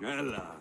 Ella.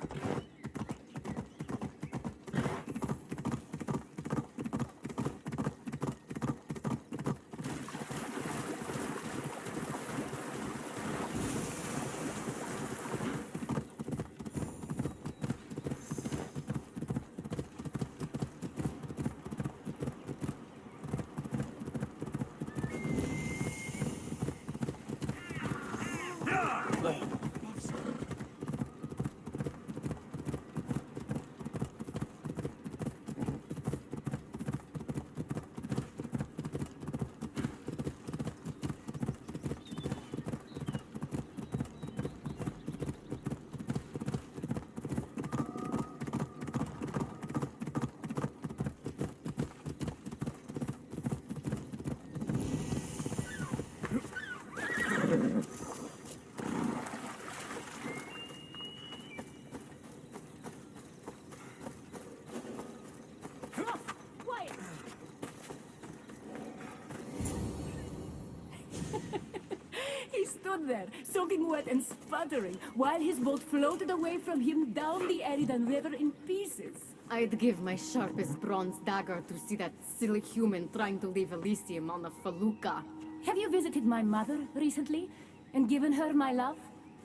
He stood there, soaking wet and sputtering, while his boat floated away from him down the Eridan River in pieces. I'd give my sharpest bronze dagger to see that silly human trying to leave Elysium on a felucca. Have you visited my mother recently, and given her my love?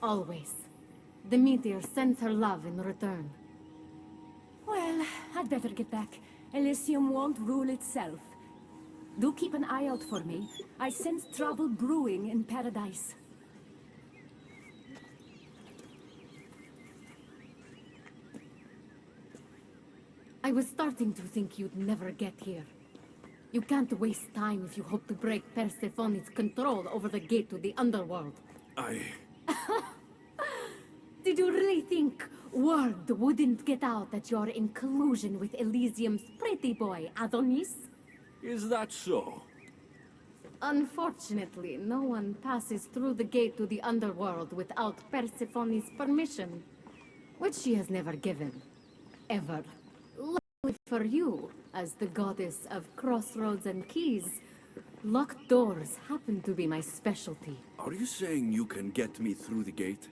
Always. The meteor sends her love in return. Well, I'd better get back. Elysium won't rule itself. Do keep an eye out for me. I sense trouble brewing in paradise. I was starting to think you'd never get here. You can't waste time if you hope to break Persephone's control over the gate to the underworld. Did you really think word wouldn't get out that you're in collusion with Elysium's pretty boy, Adonis? Is that so? Unfortunately, no one passes through the gate to the underworld without Persephone's permission, which she has never given. Ever. Luckily for you, as the goddess of crossroads and keys, locked doors happen to be my specialty. Are you saying you can get me through the gate?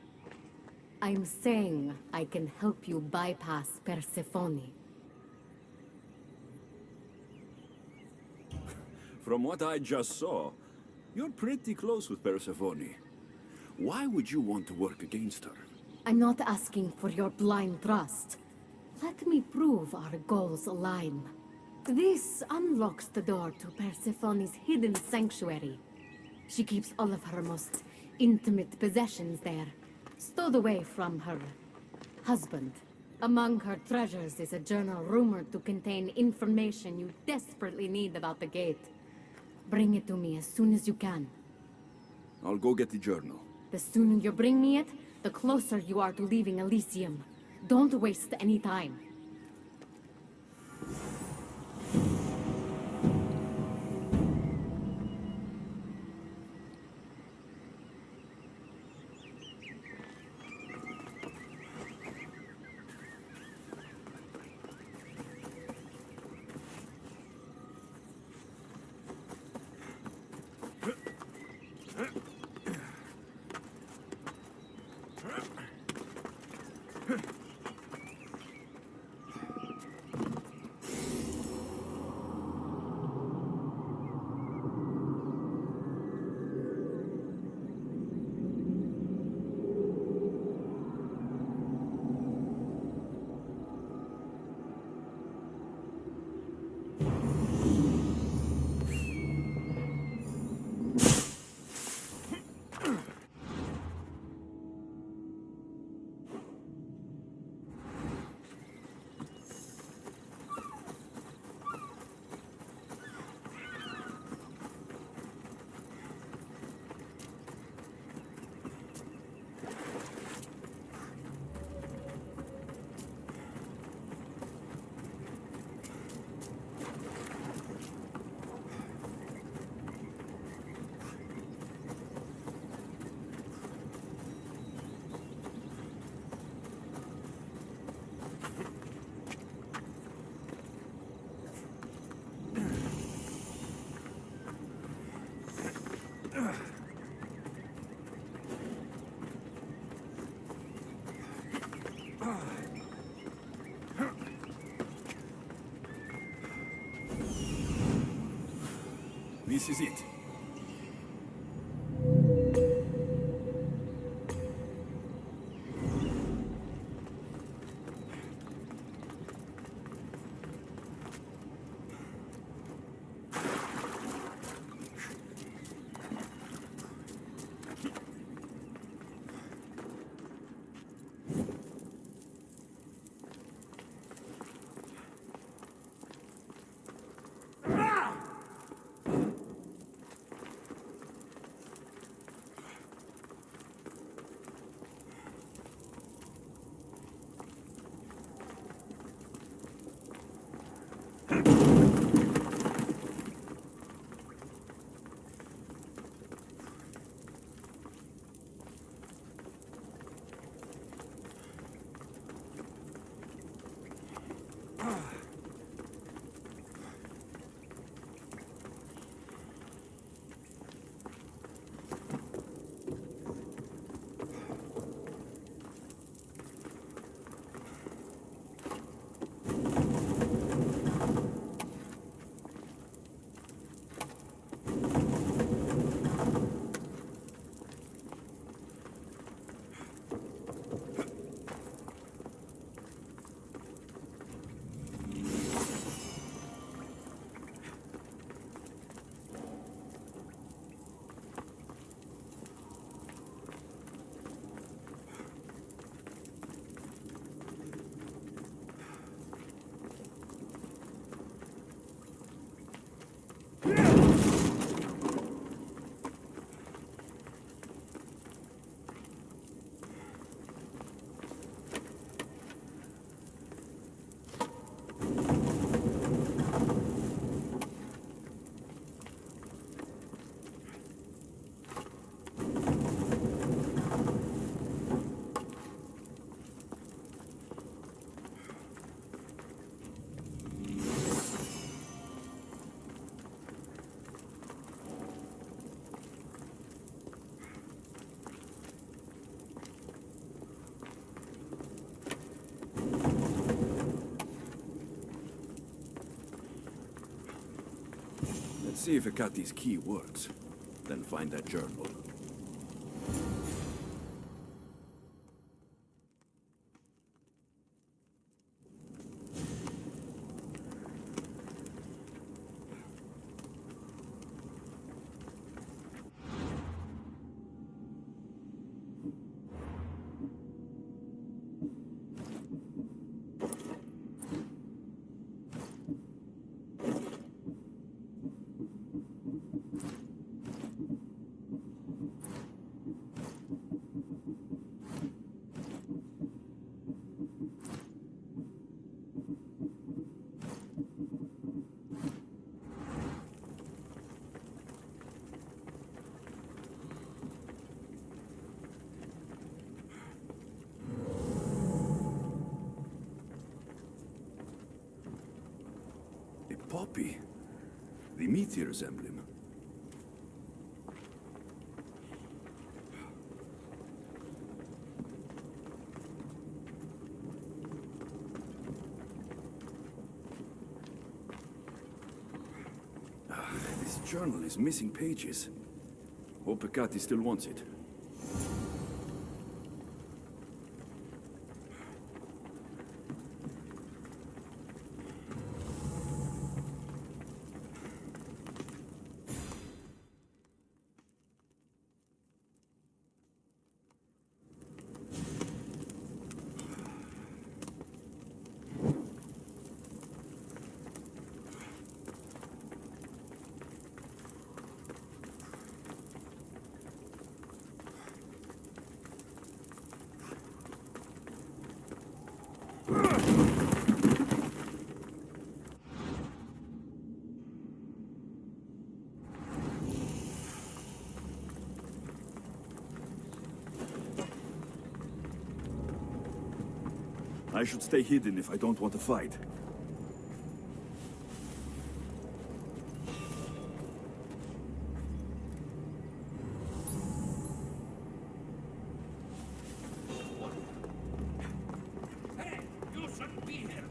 I'm saying I can help you bypass Persephone. From what I just saw, you're pretty close with Persephone. Why would you want to work against her? I'm not asking for your blind trust. Let me prove our goals align. This unlocks the door to Persephone's hidden sanctuary. She keeps all of her most intimate possessions there, stowed away from her husband. Among her treasures is a journal rumored to contain information you desperately need about the gate. Bring it to me as soon as you can. I'll go get the journal. The sooner you bring me it, the closer you are to leaving Elysium. Don't waste any time. this is it. Let's see if Akati's key works. Then find that journal. Poppy. The meteor's emblem. This journal is missing pages. Hope Akati still wants it. I should stay hidden if I don't want to fight. Hey, you shouldn't be here.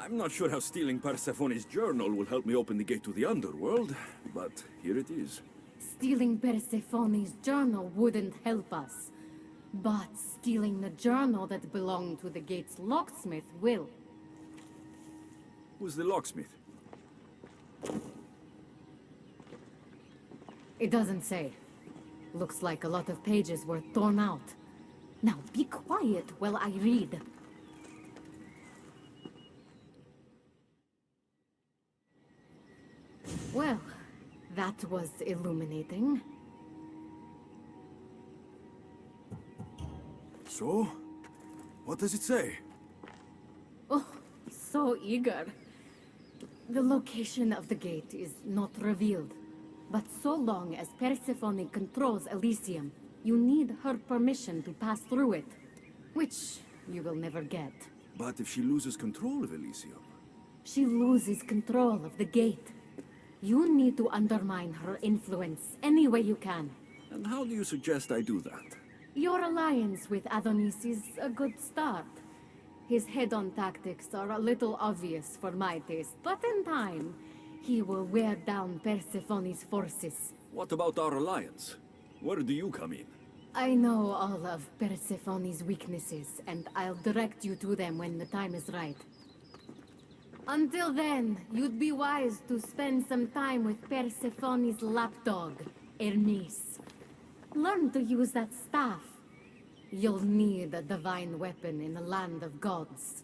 I'm not sure how stealing Persephone's journal will help me open the gate to the underworld, but here it is. Stealing Persephone's journal wouldn't help us. But stealing the journal that belonged to the gate's locksmith will. Who's the locksmith? It doesn't say. Looks like a lot of pages were torn out. Now be quiet while I read. Well, that was illuminating. So? What does it say? Oh, so eager. The location of the gate is not revealed. But so long as Persephone controls Elysium, you need her permission to pass through it. Which you will never get. But if she loses control of Elysium? She loses control of the gate. You need to undermine her influence any way you can. And how do you suggest I do that? Your alliance with Adonis is a good start. His head-on tactics are a little obvious for my taste, but in time, he will wear down Persephone's forces. What about our alliance? Where do you come in? I know all of Persephone's weaknesses, and I'll direct you to them when the time is right. Until then, you'd be wise to spend some time with Persephone's lapdog, Hermes. Learn to use that staff. You'll need a divine weapon in the land of gods.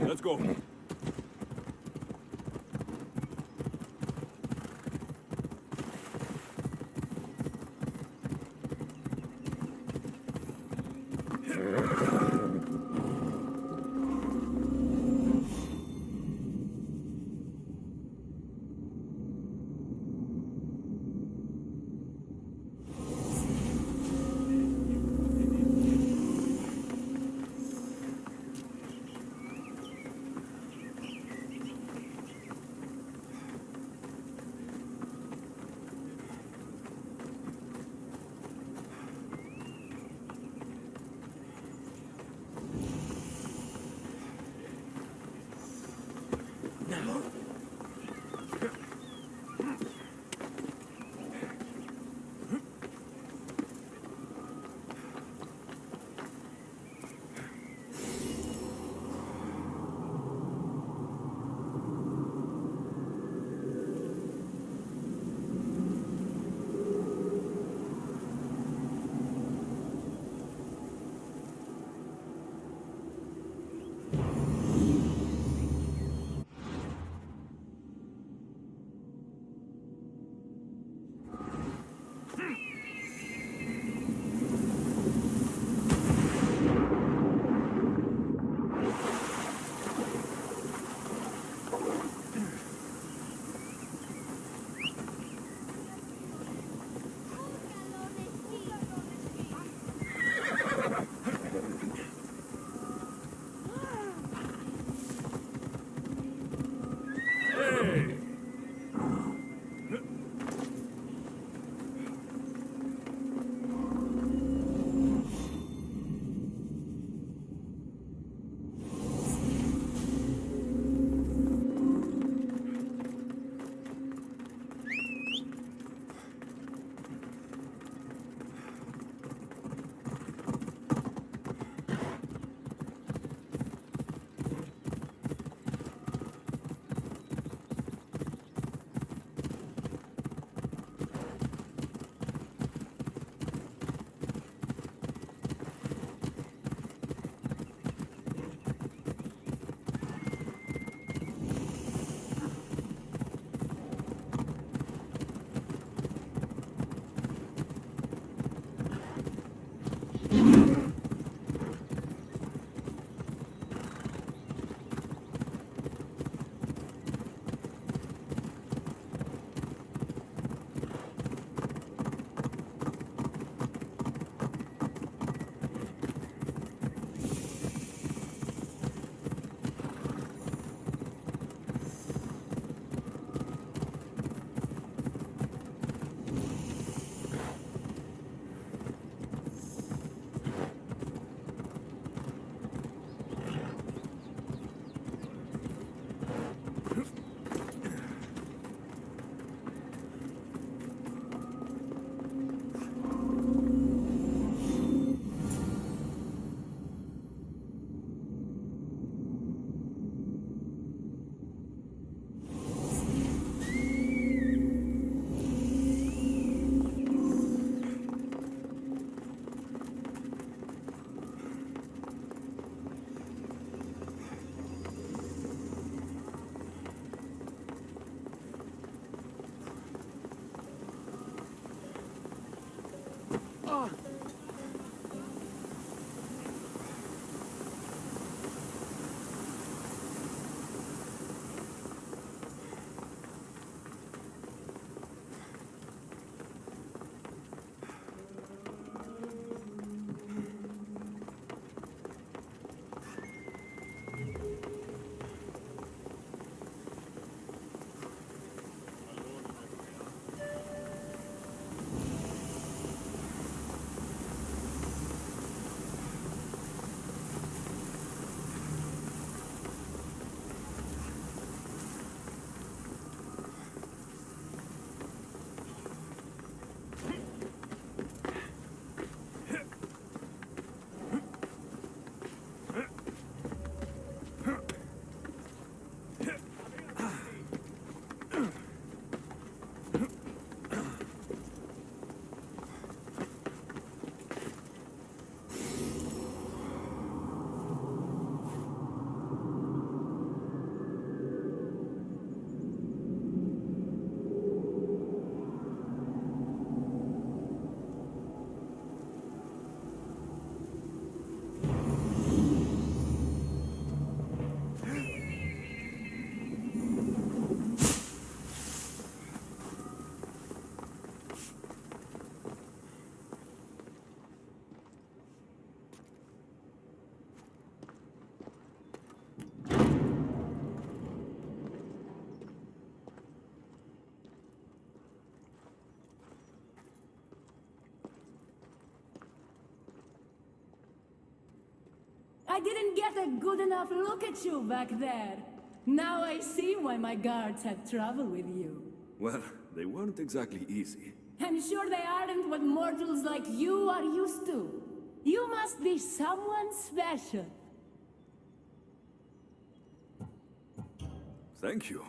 Let's go. couldn't get a good enough look at you back there. Now I see why my guards had trouble with you. Well, they weren't exactly easy. I'm sure they aren't what mortals like you are used to. You must be someone special. Thank you,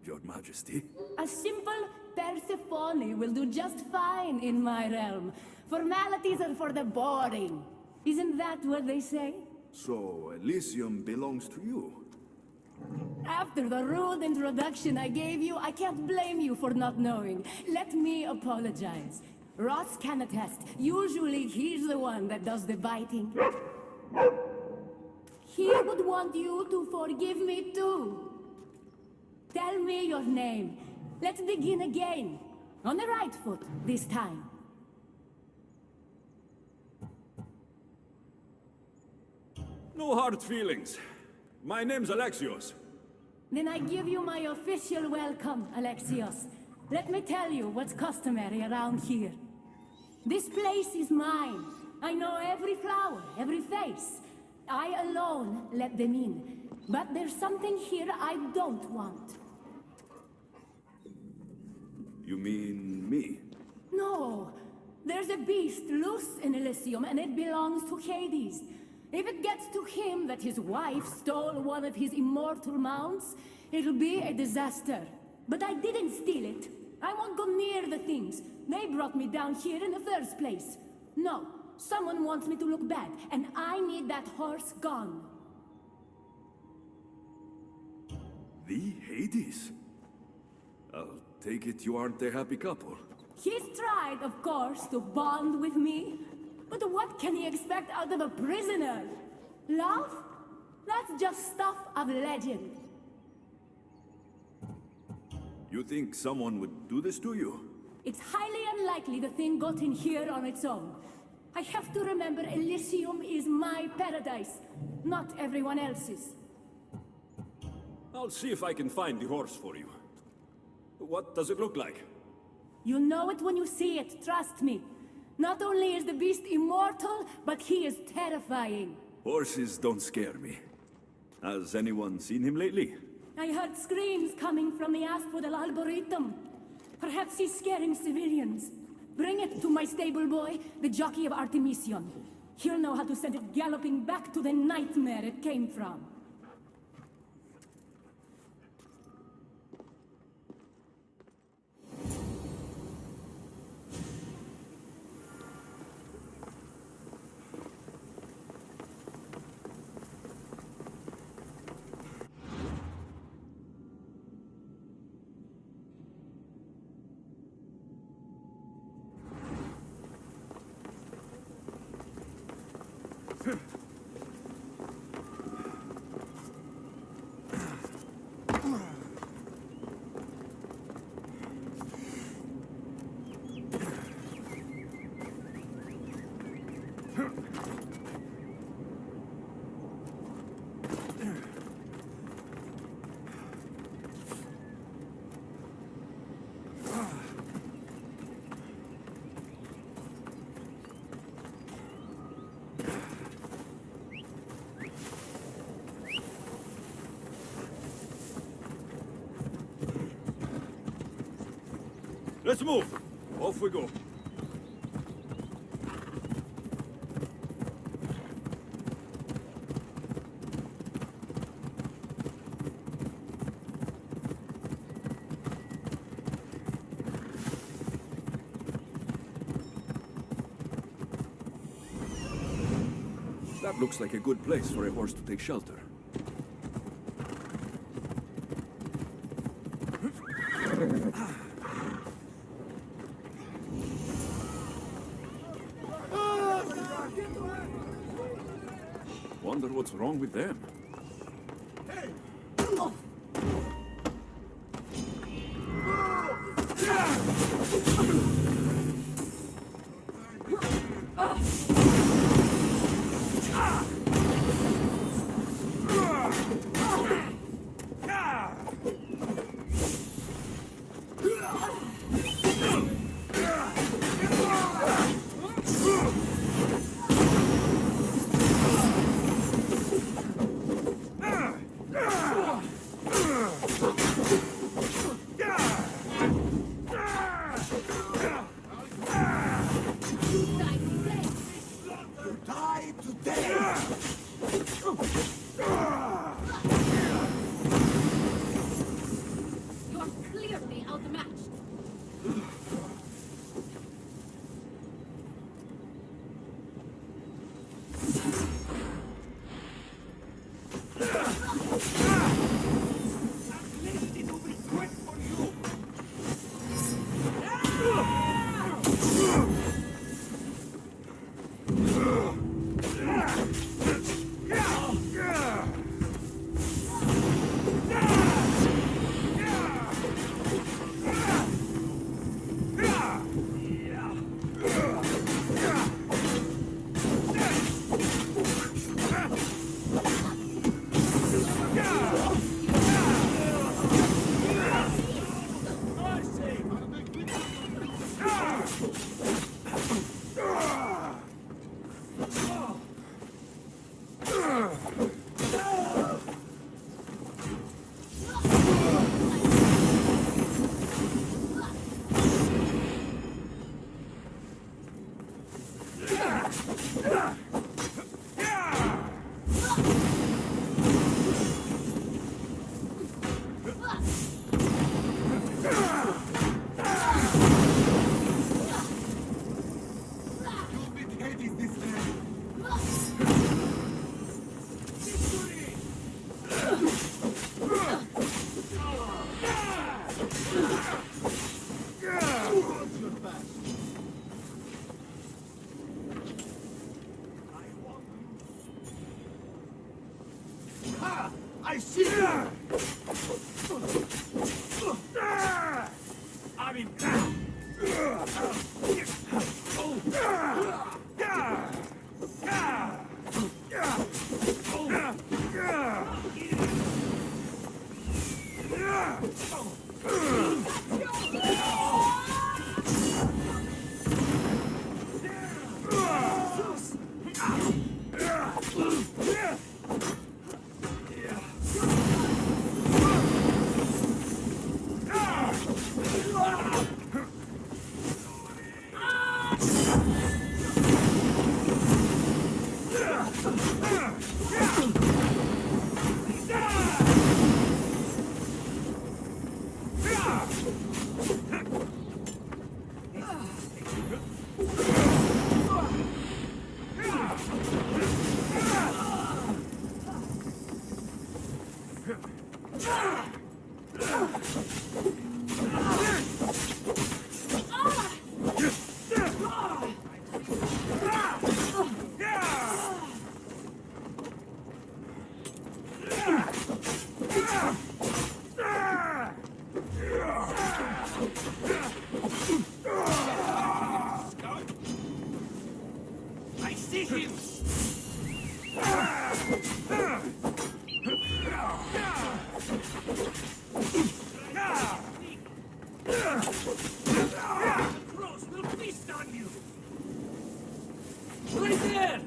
Your Majesty. A simple Persephone will do just fine in my realm. Formalities are for the boring. Isn't that what they say? So, Elysium belongs to you? After the rude introduction I gave you, I can't blame you for not knowing. Let me apologize. Ross can attest. Usually he's the one that does the biting. He would want you to forgive me too. Tell me your name. Let's begin again. On the right foot, this time. No hard feelings. My name's Alexios. Then I give you my official welcome, Alexios. Let me tell you what's customary around here. This place is mine. I know every flower, every face. I alone let them in. But there's something here I don't want. You mean me? No. There's a beast loose in Elysium, and it belongs to Hades. If it gets to him that his wife stole one of his immortal mounts, it'll be a disaster. But I didn't steal it. I won't go near the things. They brought me down here in the first place. No, someone wants me to look bad, and I need that horse gone. The Hades? I'll take it you aren't a happy couple. He's tried, of course, to bond with me. But what can he expect out of a prisoner? Love? That's just stuff of legend. You think someone would do this to you? It's highly unlikely the thing got in here on its own. I have to remember Elysium is my paradise, not everyone else's. I'll see if I can find the horse for you. What does it look like? You'll know it when you see it, trust me. Not only is the beast immortal, but he is terrifying. Horses don't scare me. Has anyone seen him lately? I heard screams coming from the Asphodel Arboretum. Perhaps he's scaring civilians. Bring it to my stable boy, the jockey of Artemision. He'll know how to send it galloping back to the nightmare it came from. Let's move! Off we go. That looks like a good place for a horse to take shelter. Wonder what's wrong with them. clearly outmatched. Atlantis will wait for you! I see you! I'm in I see him! The crows will feast on you! Right there!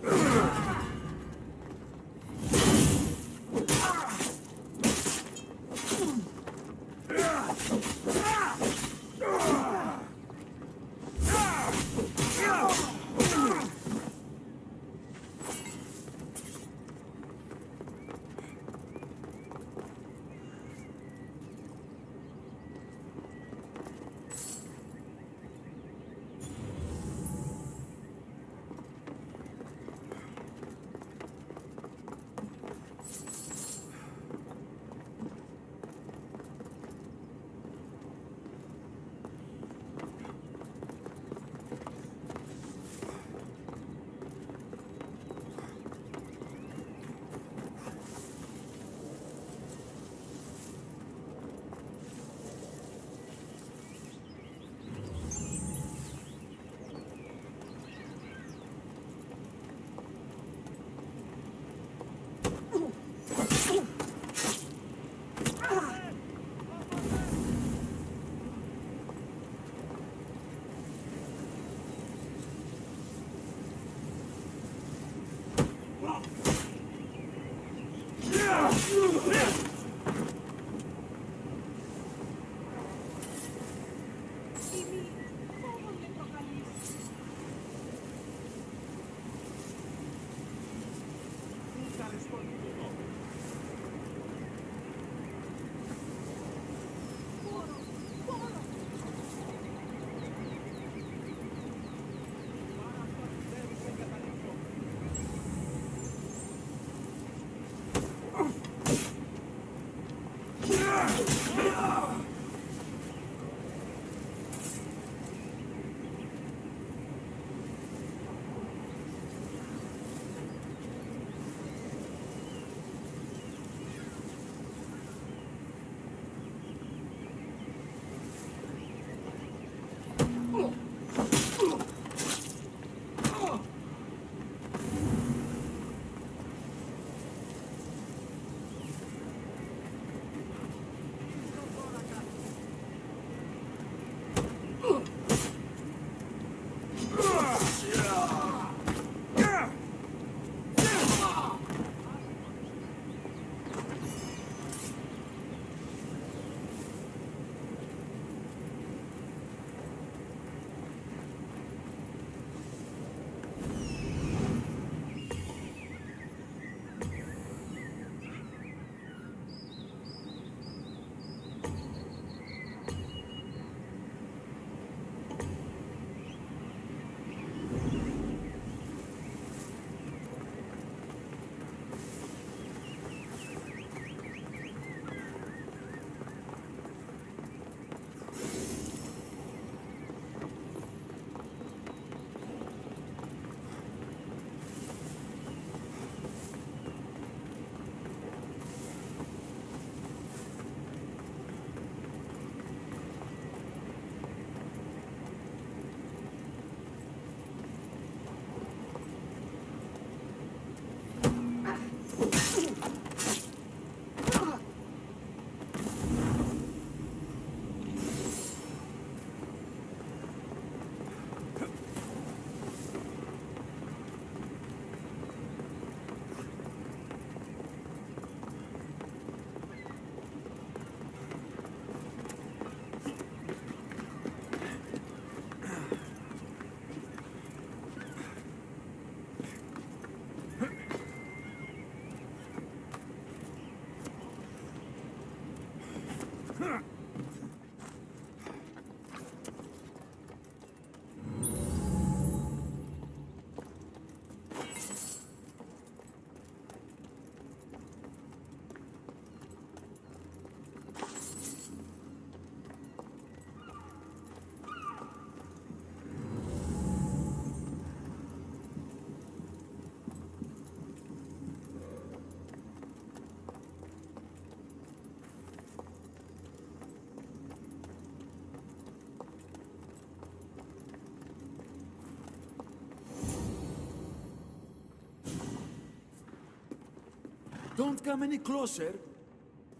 Don't come any closer.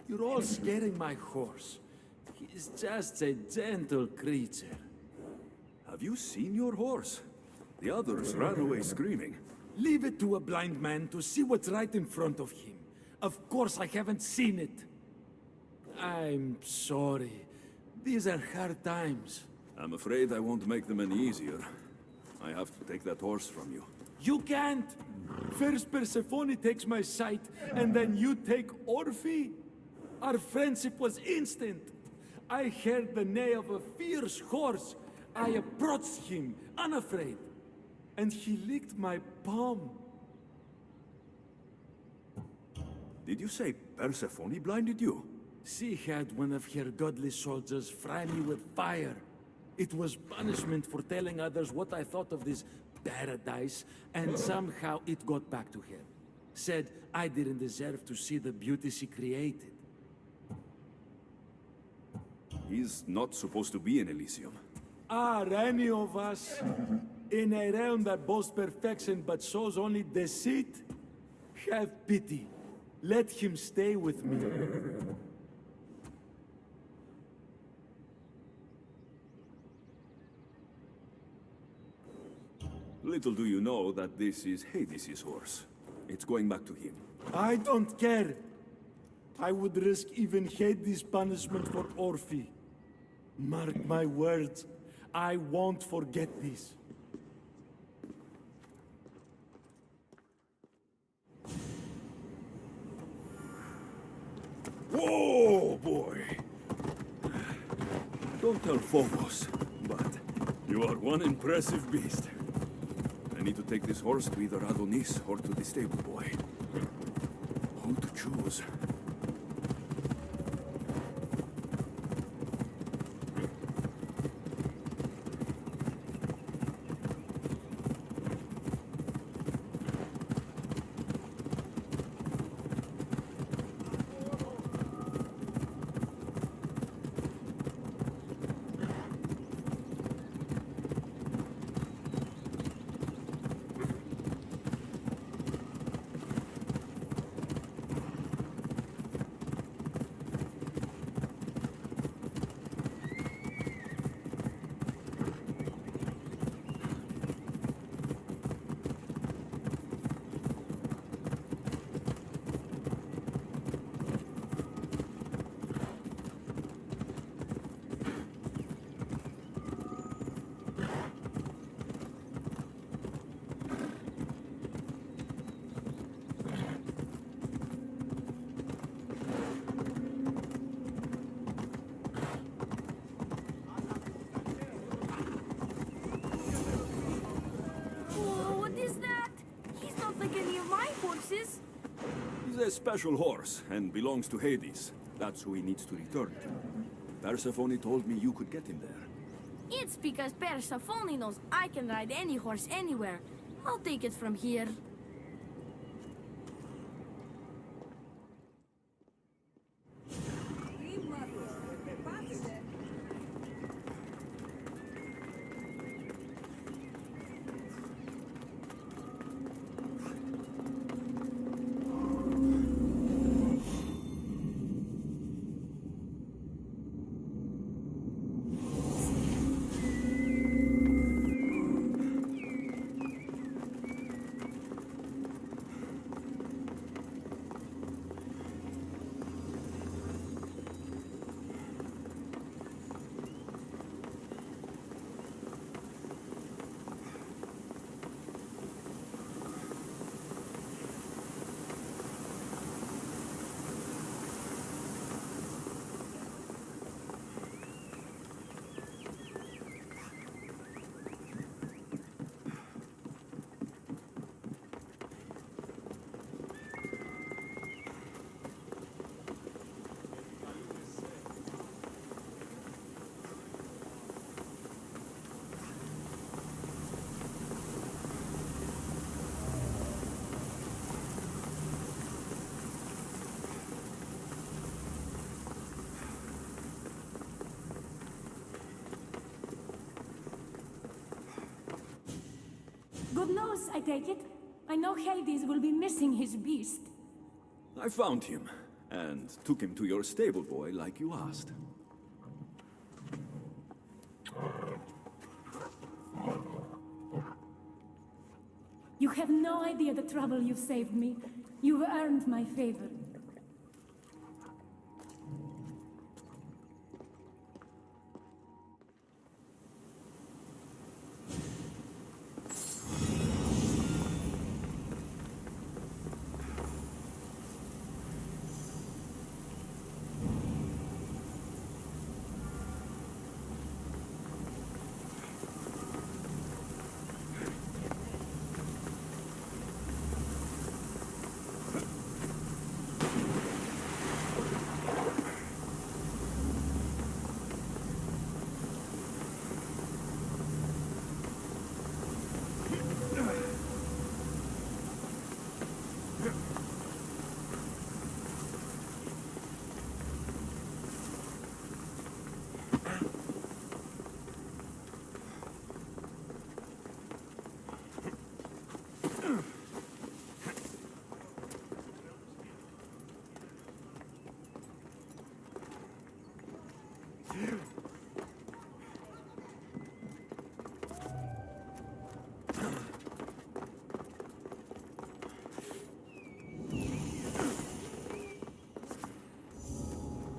You're all scaring my horse. He's just a gentle creature. Have you seen your horse? The others ran away screaming. Leave it to a blind man to see what's right in front of him. Of course I haven't seen it. I'm sorry. These are hard times. I'm afraid I won't make them any easier. I have to take that horse from you. You can't! First Persephone takes my sight, and then you take Orphe? Our friendship was instant. I heard the neigh of a fierce horse. I approached him, unafraid. And he licked my palm. Did you say Persephone blinded you? She had one of her godly soldiers fry me with fire. It was punishment for telling others what I thought of this paradise, and somehow it got back to her. Said I didn't deserve to see the beauty she created. He's not supposed to be in Elysium. Are any of us in a realm that boasts perfection but shows only deceit? Have pity. Let him stay with me. Little do you know that this is Hades' horse. It's going back to him. I don't care. I would risk even Hades' punishment for Orphe. Mark my words, I won't forget this. Whoa, boy! Don't tell Phobos, but you are one impressive beast. I need to take this horse to either Adonis or to the stable boy. Who to choose? He's a special horse and belongs to Hades. That's who he needs to return to. Persephone told me you could get him there. It's because Persephone knows I can ride any horse anywhere. I'll take it from here. Good news, I take it. I know Hades will be missing his beast. I found him, and took him to your stable boy like you asked. You have no idea the trouble you've saved me. You've earned my favor.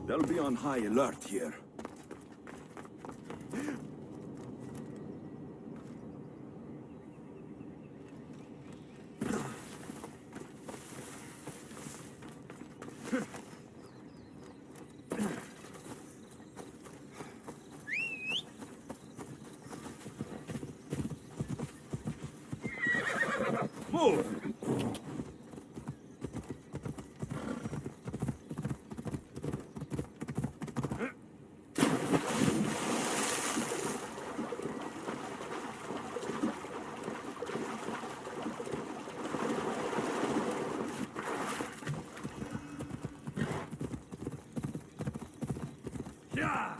They'll be on high alert here. Move! Yeah!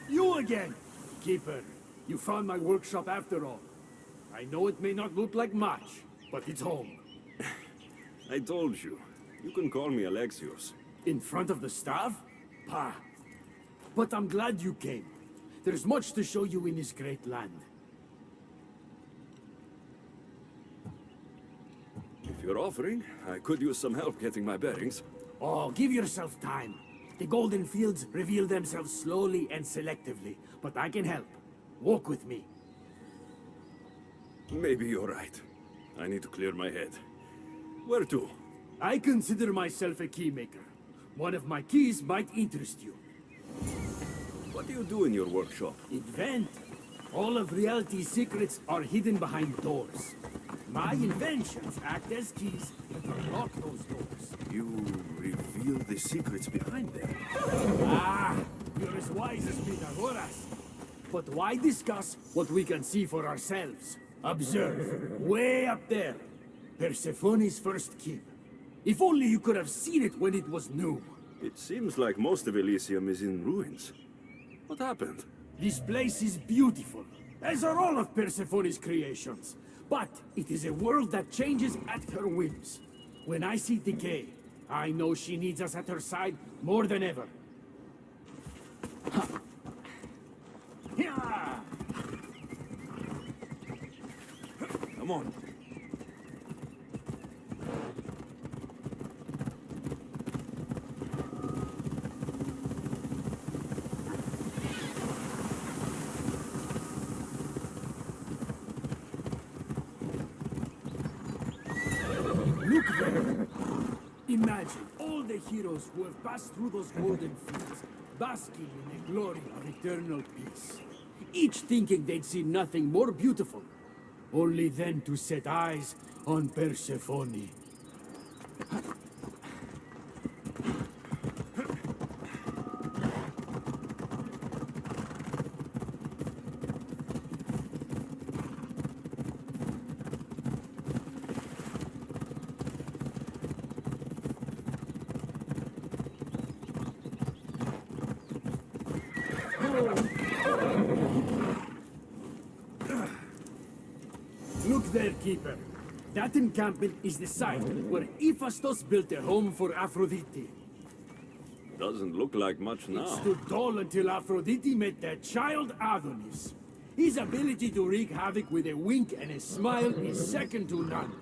You again! Keeper, you found my workshop after all. I know it may not look like much, but it's home. I told you. You can call me Alexios. In front of the staff? Pah. But I'm glad you came. There's much to show you in this great land. If you're offering, I could use some help getting my bearings. Oh, give yourself time. The golden fields reveal themselves slowly and selectively, but I can help. Walk with me. Maybe you're right. I need to clear my head. Where to? I consider myself a keymaker. One of my keys might interest you. What do you do in your workshop? Invent. All of reality's secrets are hidden behind doors. My inventions act as keys that unlock those doors. You reveal the secrets behind them. Ah, you're as wise as Pythagoras. But why discuss what we can see for ourselves? Observe, way up there, Persephone's first keep. If only you could have seen it when it was new. It seems like most of Elysium is in ruins. What happened? This place is beautiful, as are all of Persephone's creations. But it is a world that changes at her whims. When I see decay, I know she needs us at her side more than ever. Yeah! Come on. Look there! Imagine all the heroes who have passed through those golden fields, basking in the glory of eternal peace. Each thinking they'd see nothing more beautiful, only then to set eyes on Persephone. Look there, Keeper. That encampment is the site where Hephaestus built a home for Aphrodite. Doesn't look like much now. It stood tall until Aphrodite met their child Adonis. His ability to wreak havoc with a wink and a smile is second to none.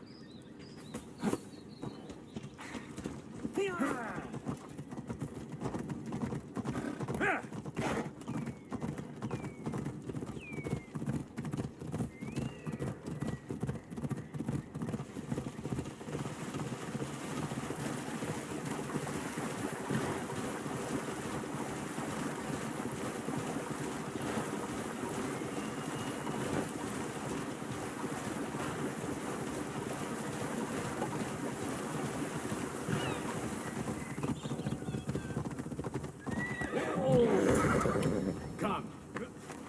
Come.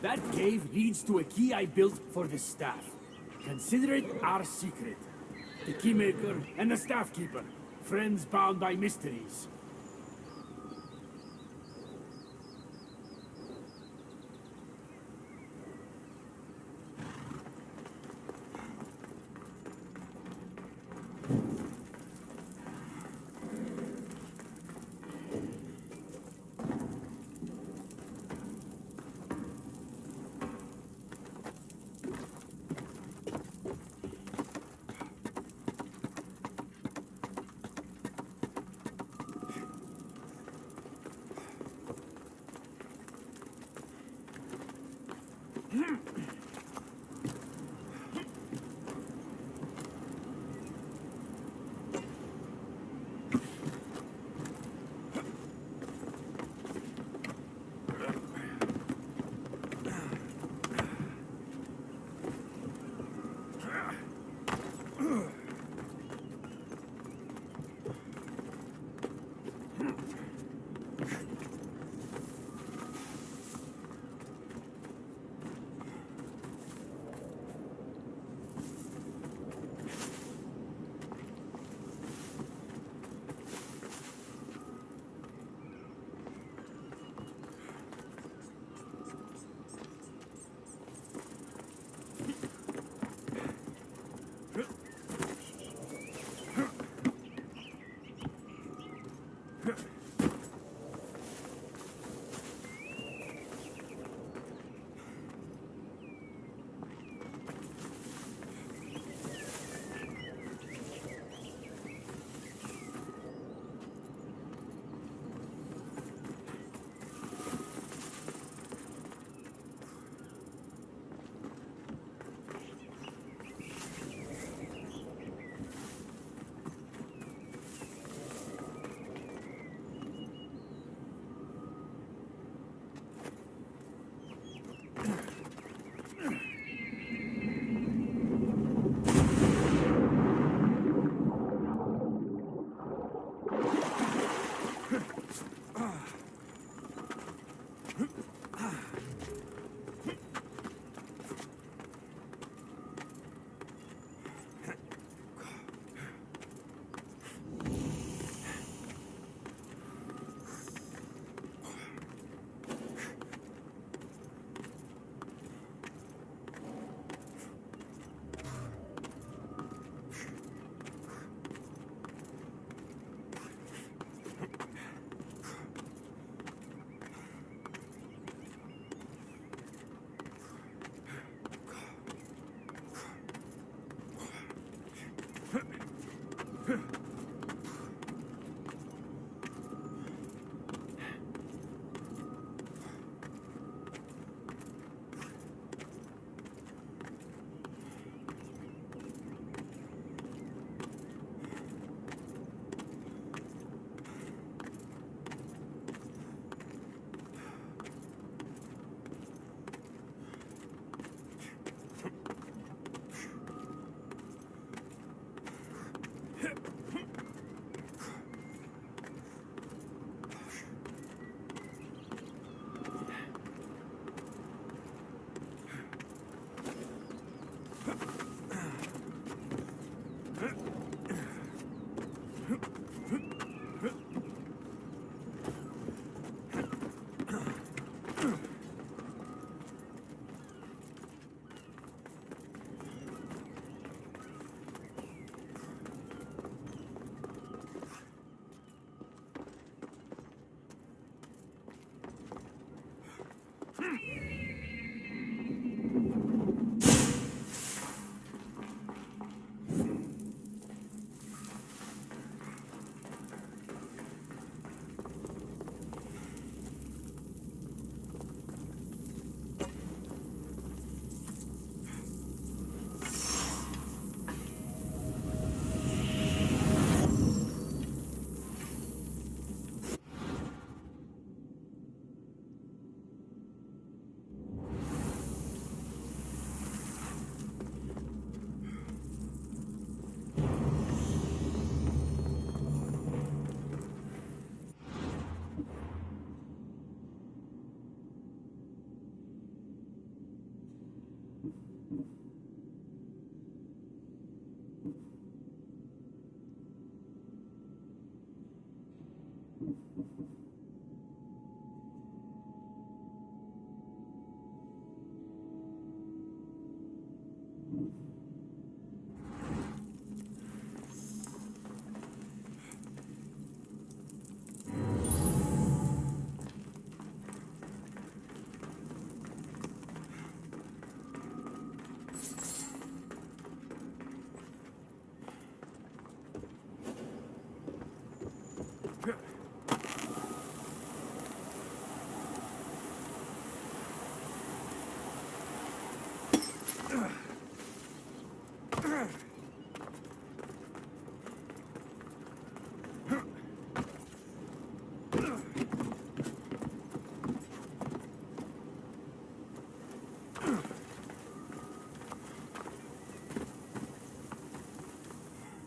That cave leads to a key I built for the staff. Consider it our secret. The keymaker and the staff keeper, friends bound by mysteries.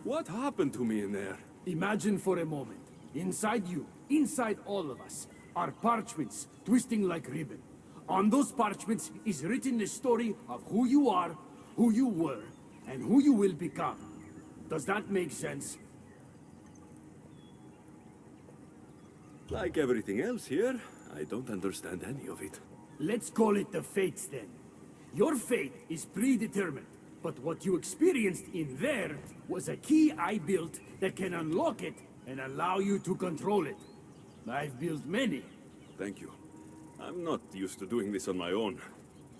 What happened to me in there? Imagine for a moment, inside you, inside all of us, are parchments twisting like ribbon. On those parchments is written the story of who you are, who you were, and who you will become. Does that make sense? Like everything else here, I don't understand any of it. Let's call it the fates then. Your fate is predetermined, but what you experienced in there was a key I built that can unlock it and allow you to control it. I've built many. Thank you. I'm not used to doing this on my own.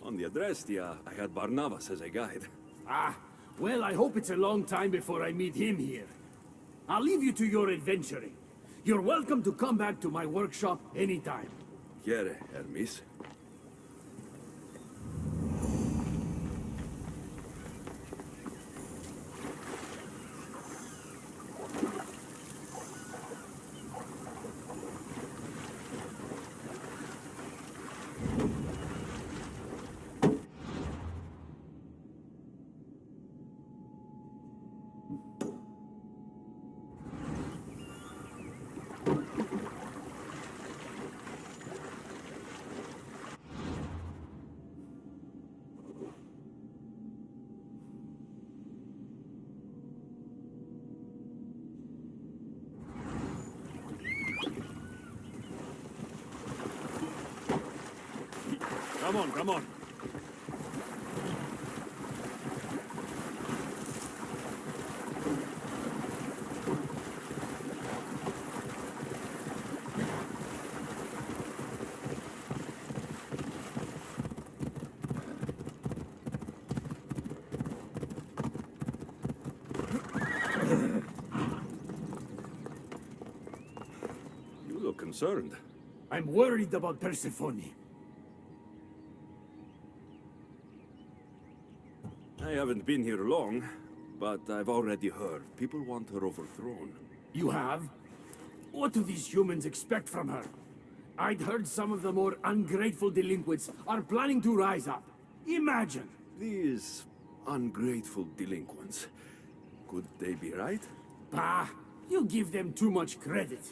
On the Adrestia, I had Barnabas as a guide. Ah, well, I hope it's a long time before I meet him here. I'll leave you to your adventuring. You're welcome to come back to my workshop anytime. Here, Hermes. Come on, come on. You look concerned. I'm worried about Persephone. I haven't been here long, but I've already heard people want her overthrown. You have? What do these humans expect from her? I'd heard some of the more ungrateful delinquents are planning to rise up. Imagine! These ungrateful delinquents. Could they be right? Bah! You give them too much credit.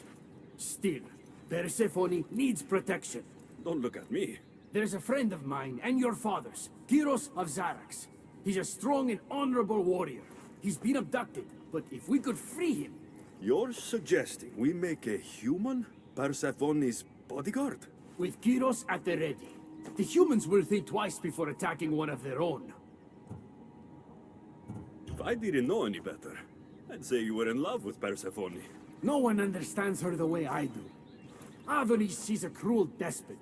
Still, Persephone needs protection. Don't look at me. There's a friend of mine and your father's, Kyros of Xarax. He's a strong and honorable warrior. He's been abducted, but if we could free him... You're suggesting we make a human Persephone's bodyguard? With Kyros at the ready, the humans will think twice before attacking one of their own. If I didn't know any better, I'd say you were in love with Persephone. No one understands her the way I do. Adonis, she's a cruel despot.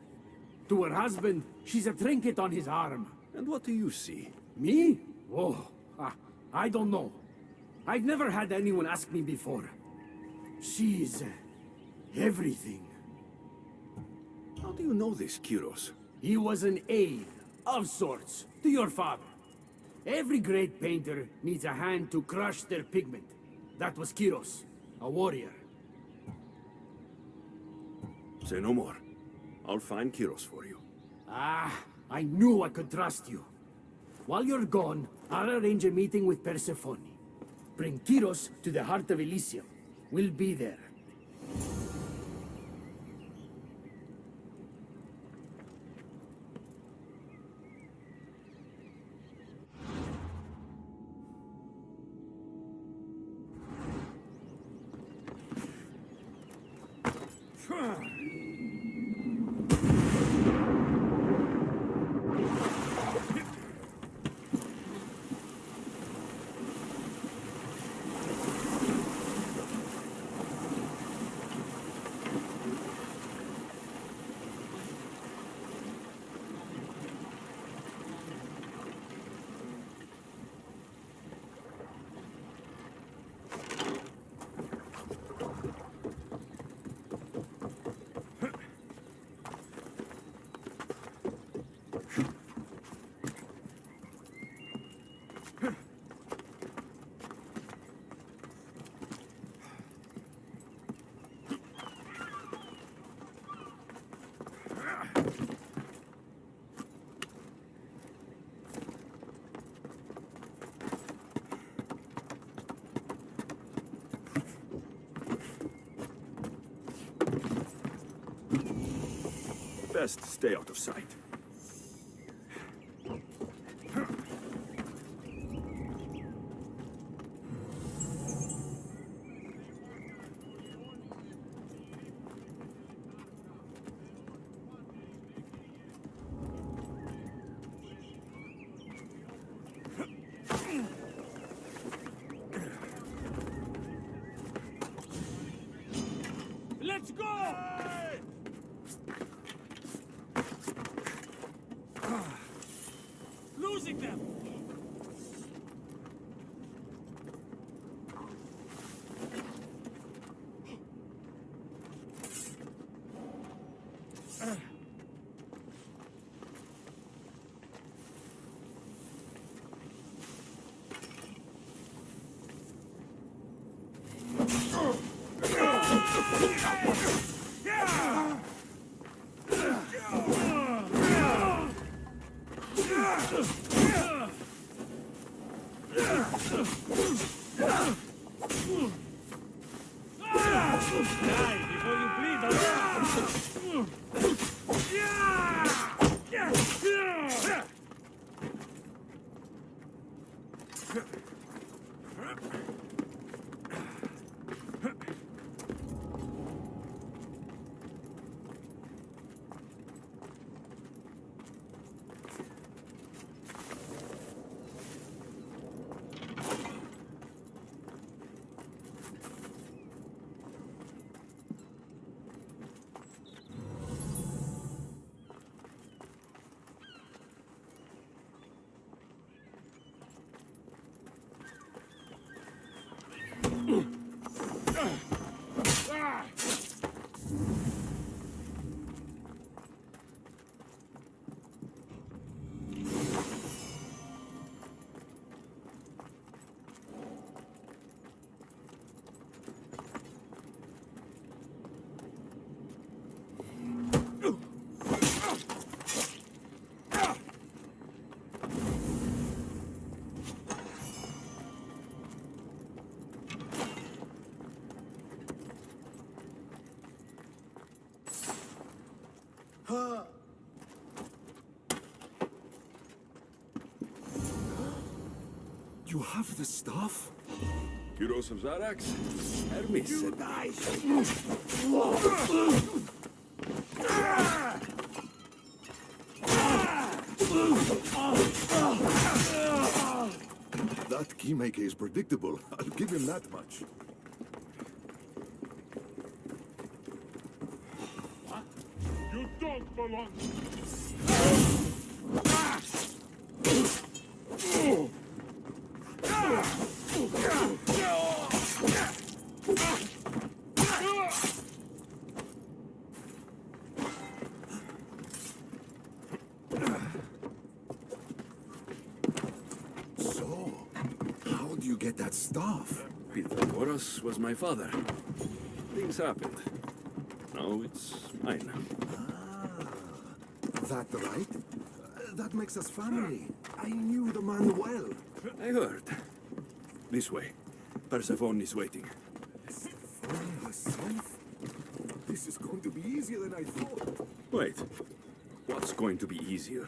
To her husband, she's a trinket on his arm. And what do you see? Me? Oh, I don't know. I've never had anyone ask me before. She's... everything. How do you know this, Kyros? He was an aide, of sorts, to your father. Every great painter needs a hand to crush their pigment. That was Kyros, a warrior. Say no more. I'll find Kyros for you. Ah, I knew I could trust you. While you're gone, I'll arrange a meeting with Persephone. Bring Kyros to the heart of Elysium. We'll be there. Best stay out of sight. Let's go! Losing them! You have the stuff? Kyros of Zarax? Hermes said die. That keymaker is predictable. I'll give him that much. You don't belong. So, how do you get that stuff? Pythagoras was my father. Things happened. Now it's mine. That right? That makes us family. I knew the man well. I heard. This way. Persephone is waiting. Persephone herself? This is going to be easier than I thought. Wait. What's going to be easier?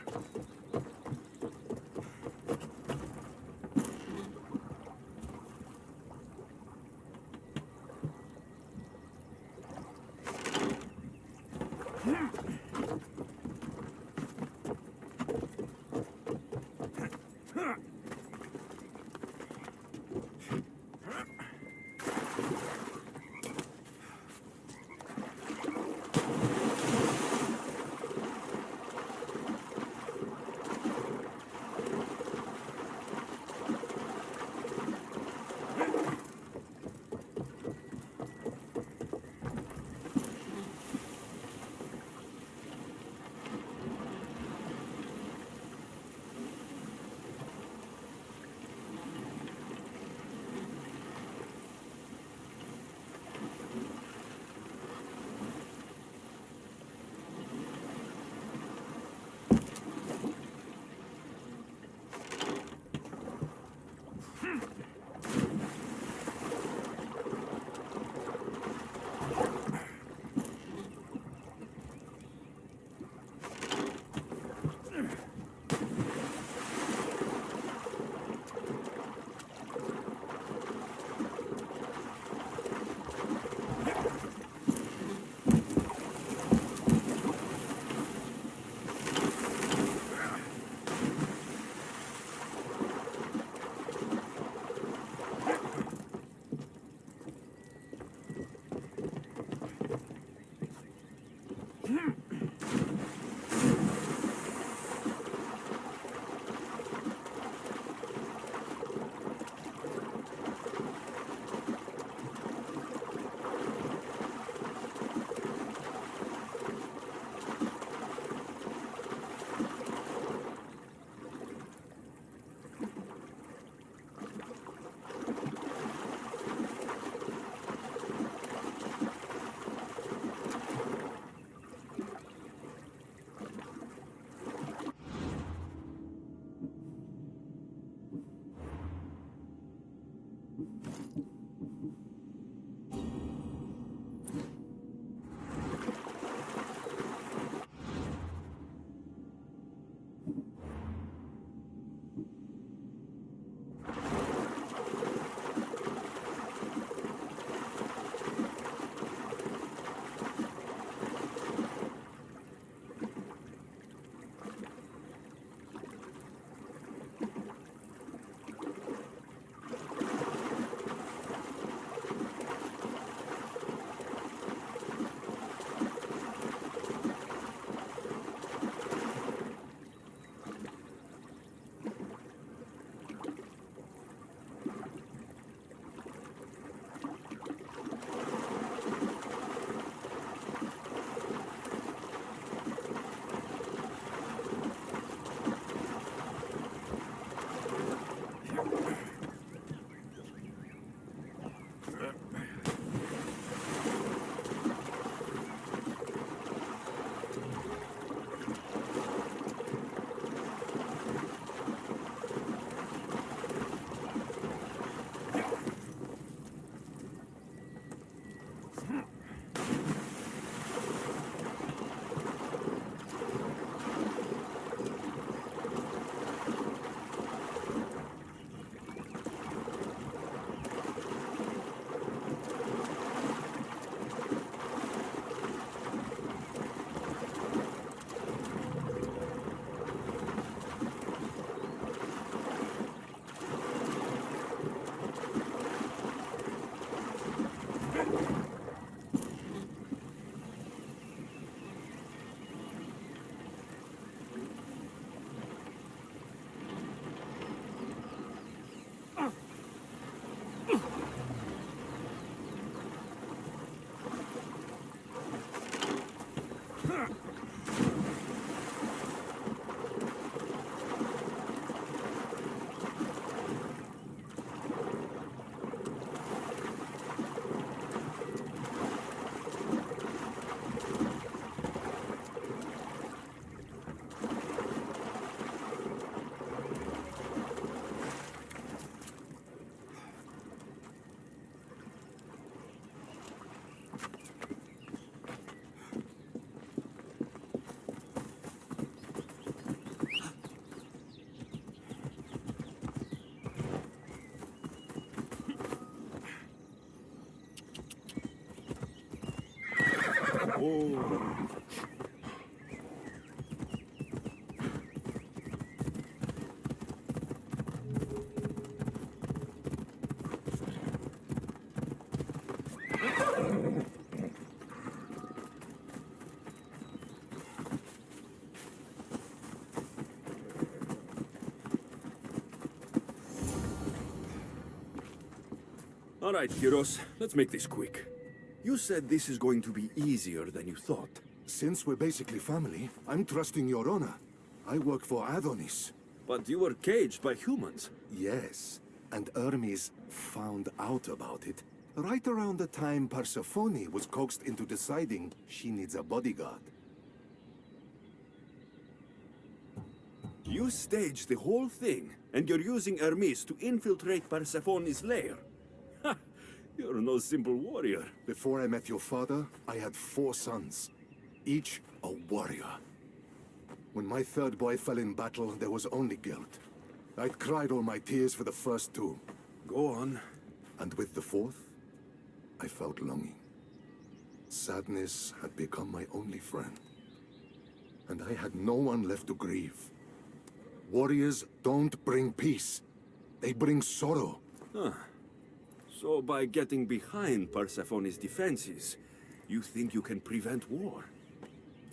Oh. All right, kyros, let's make this quick. You said this is going to be easier than you thought. Since we're basically family, I'm trusting your honor. I work for Adonis. But you were caged by humans. Yes, and Hermes found out about it. Right around the time Persephone was coaxed into deciding she needs a bodyguard. You staged the whole thing, and you're using Hermes to infiltrate Persephone's lair. Ha! You're no simple warrior. Before I met your father, I had 4 sons, each a warrior. When my third boy fell in battle, there was only guilt. I'd cried all my tears for the first 2. Go on. And with the 4th, I felt longing. Sadness had become my only friend. And I had no one left to grieve. Warriors don't bring peace. They bring sorrow. Huh. So by getting behind Persephone's defenses, you think you can prevent war?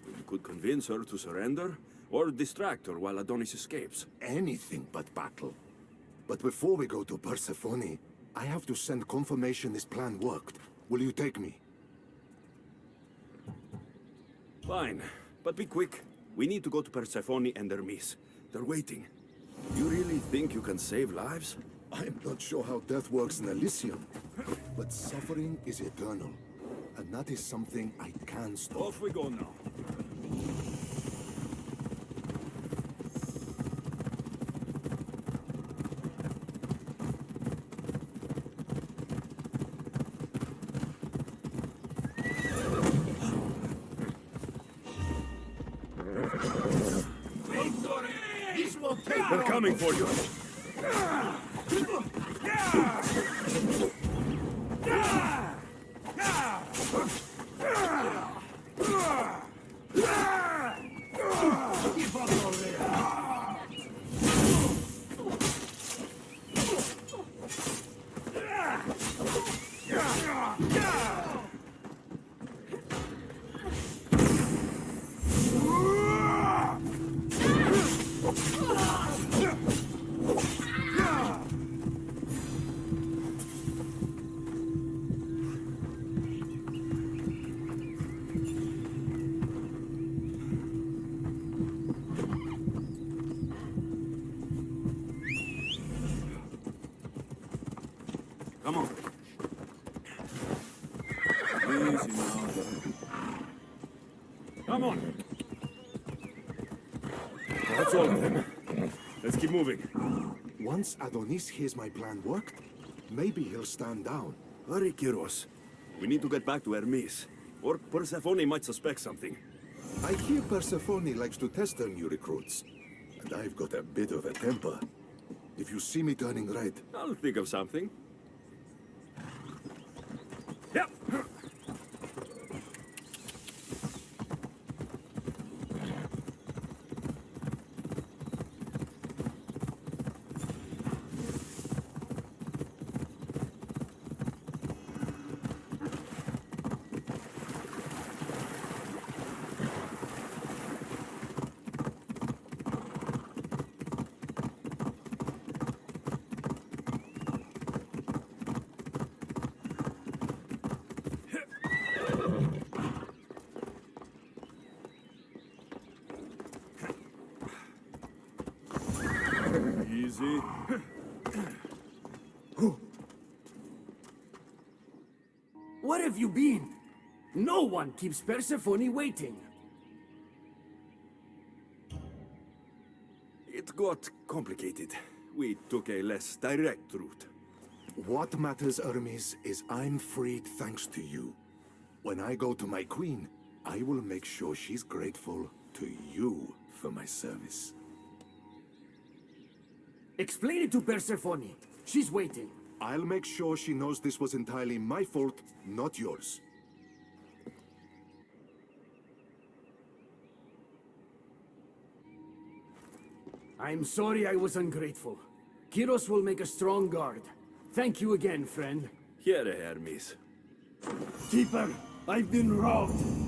You could convince her to surrender, or distract her while Adonis escapes. Anything but battle. But before we go to Persephone, I have to send confirmation this plan worked. Will you take me? Fine, but be quick. We need to go to Persephone and Hermes. They're waiting. You really think you can save lives? I'm not sure how death works in Elysium, but suffering is eternal. And that is something I can stop. Off we go now. They're coming for you. Come on. Easy now. Come on. That's all of them. Let's keep moving. Once Adonis hears my plan worked, maybe he'll stand down. Hurry, kyros. We need to get back to Hermes. Or Persephone might suspect something. I hear Persephone likes to test her new recruits. And I've got a bit of a temper. If you see me turning red, I'll think of something. Yep. Easy. Where have you been? No one keeps Persephone waiting. It got complicated. We took a less direct route. what matters, Hermes, is I'm freed thanks to you. When I go to my queen, I will make sure she's grateful to you for my service. Explain it to Persephone. She's waiting. I'll make sure she knows this was entirely my fault, not yours. I'm sorry I was ungrateful. Kyros will make a strong guard. Thank you again, friend. Here, Hermes. Keeper, I've been robbed.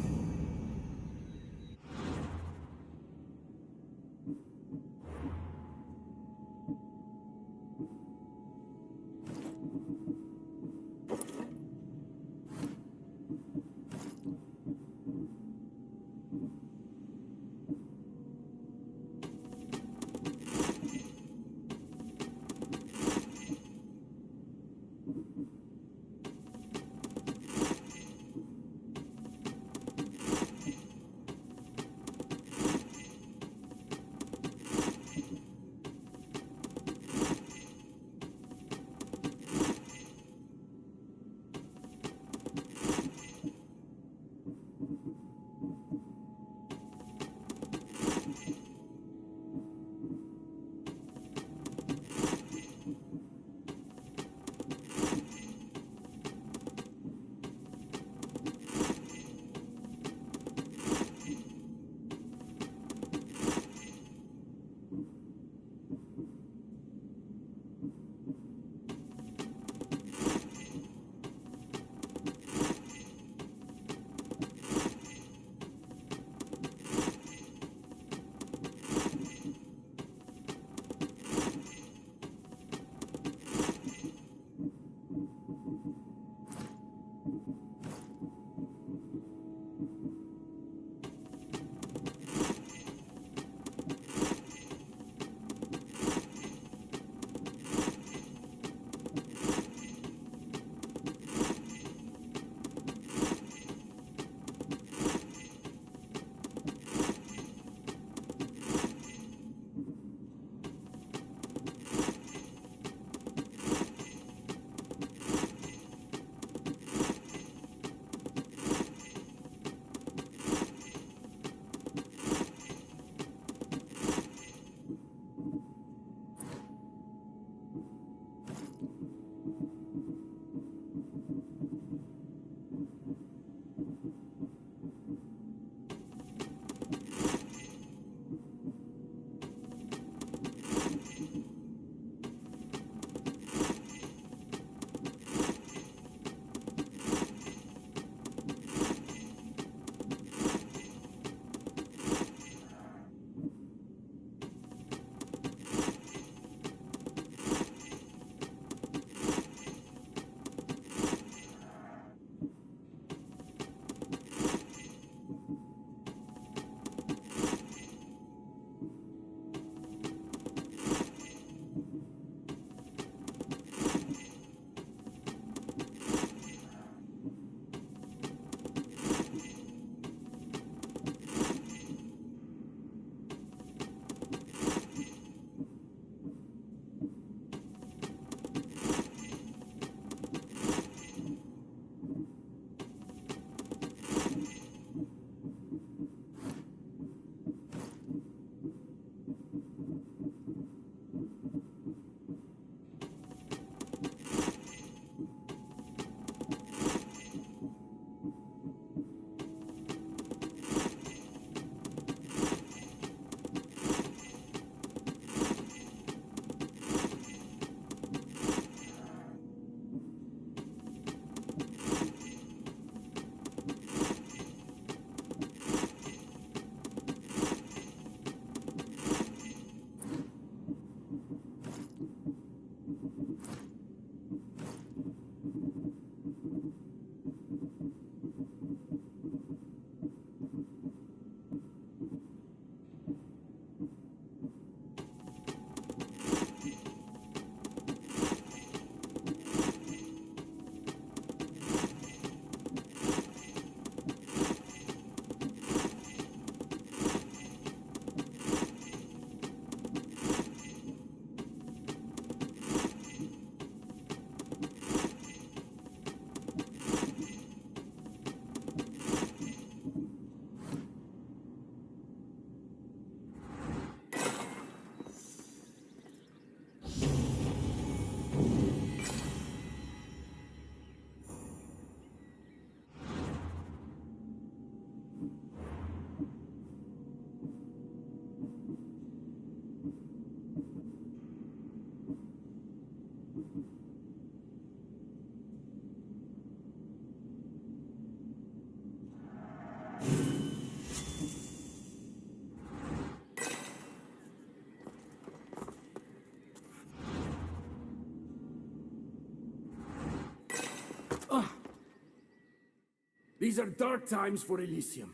These are dark times for Elysium.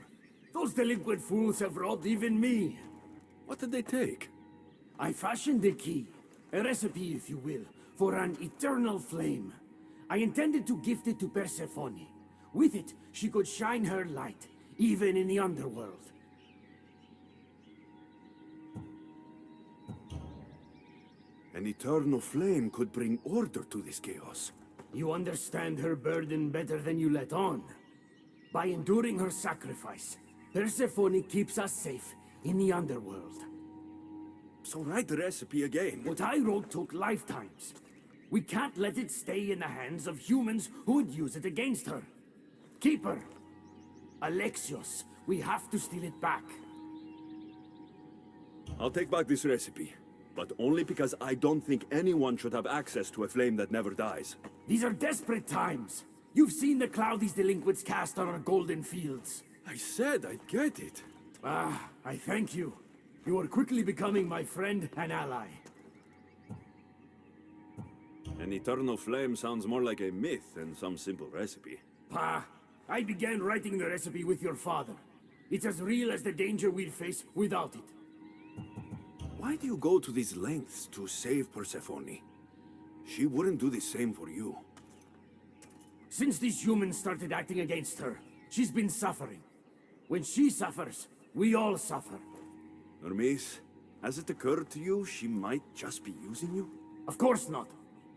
Those delinquent fools have robbed even me. What did they take? I fashioned a key, a recipe if you will, for an eternal flame. I intended to gift it to Persephone. With it, she could shine her light, even in the underworld. An eternal flame could bring order to this chaos. You understand her burden better than you let on. By enduring her sacrifice, Persephone keeps us safe in the underworld. So write the recipe again. What I wrote took lifetimes. We can't let it stay in the hands of humans who would use it against her. Keep her. Alexios, we have to steal it back. I'll take back this recipe, but only because I don't think anyone should have access to a flame that never dies. These are desperate times. You've seen the cloud these delinquents cast on our golden fields. I said I'd get it. Ah, I thank you. You are quickly becoming my friend and ally. An eternal flame sounds more like a myth than some simple recipe. Pa, I began writing the recipe with your father. It's as real as the danger we'll face without it. Why do you go to these lengths to save Persephone? She wouldn't do the same for you. Since these humans started acting against her, she's been suffering. When she suffers, we all suffer. Hermes, has it occurred to you she might just be using you? Of course not.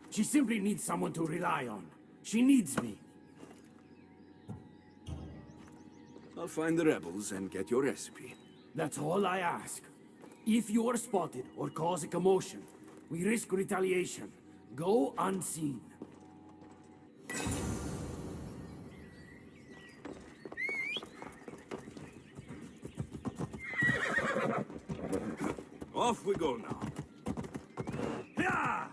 She simply needs someone to rely on. She needs me. I'll find the rebels and get your recipe. That's all I ask. If you are spotted or cause a commotion, we risk retaliation. Go unseen. Off we go now. Yeah!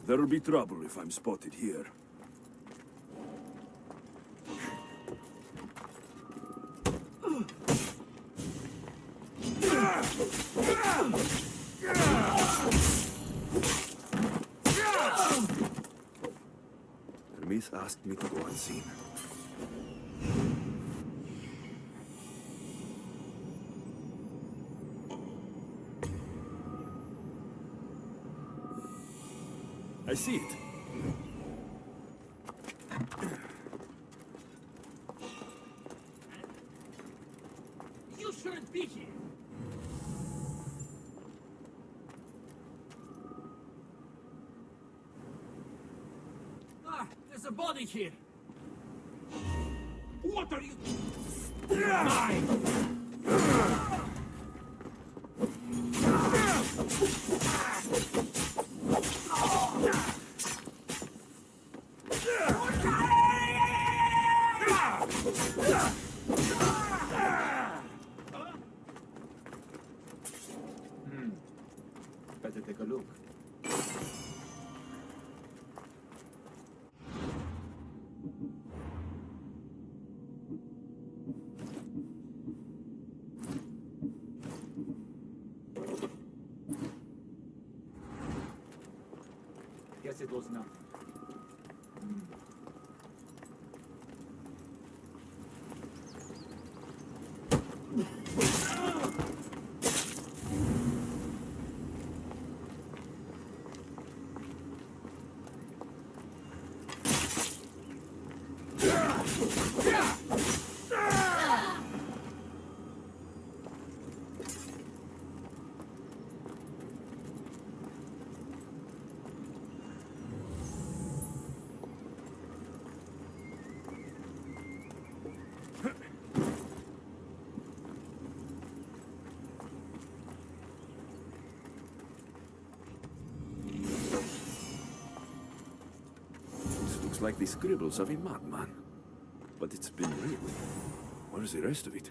There'll be trouble if I'm spotted here. Hermes asked me to go unseen. I see it. You shouldn't be here. Ah, there's a body here. What are you? Better take a look. Guess it was nothing. Looks like the scribbles of a madman. But it's been read. Where's the rest of it?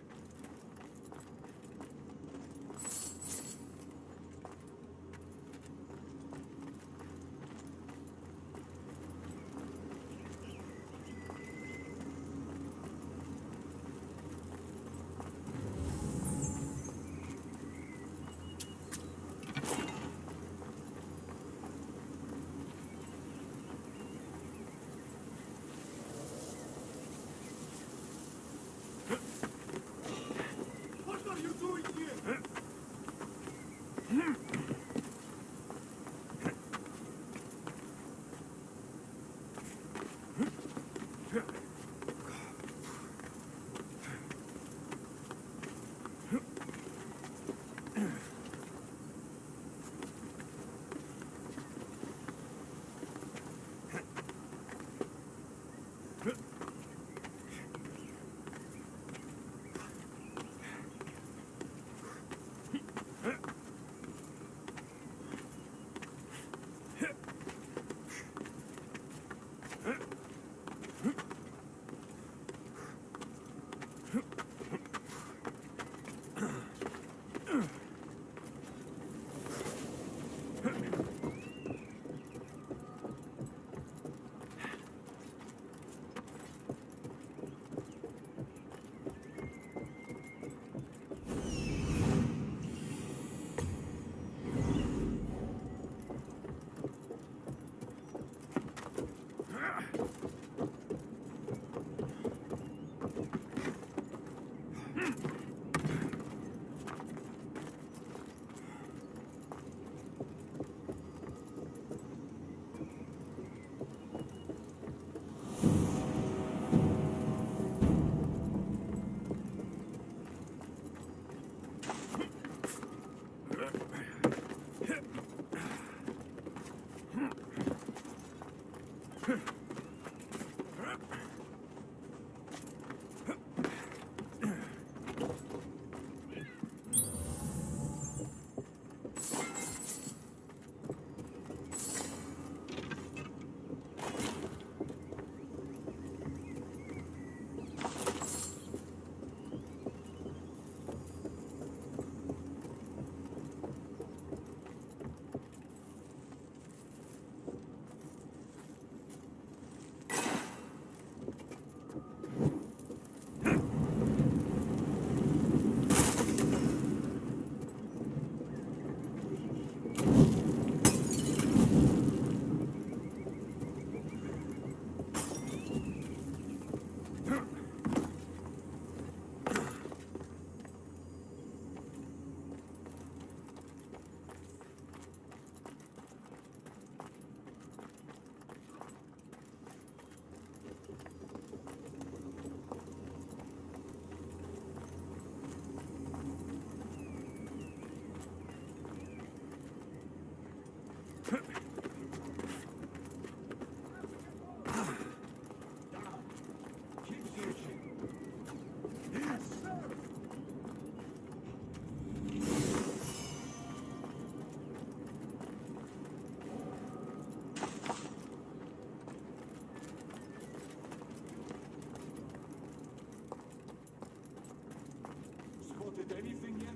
spotted anything yet?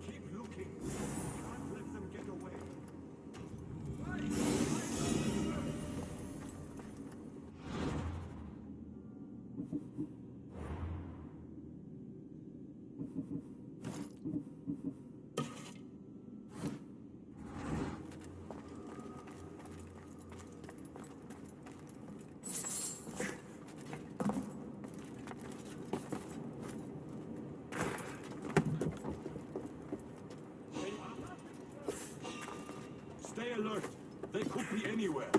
Keep looking. Can't let them get away. Stay alert. They could be anywhere.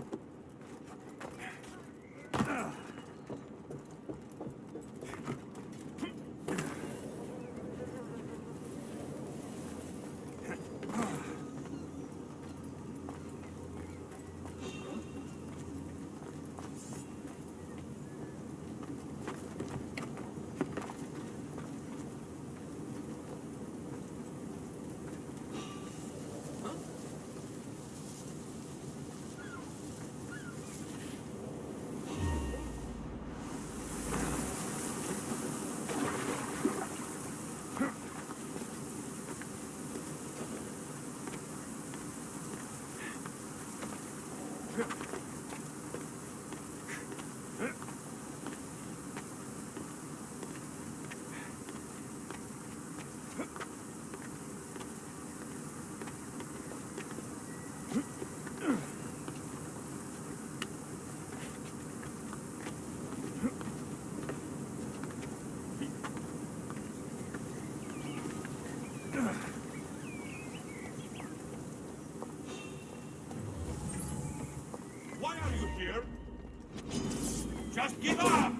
Why are you here? Just give up!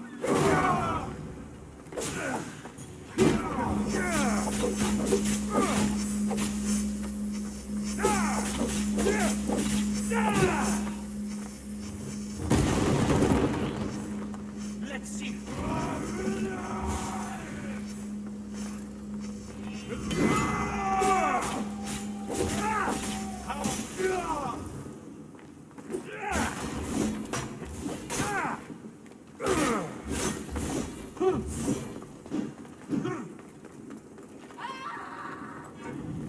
Let's see.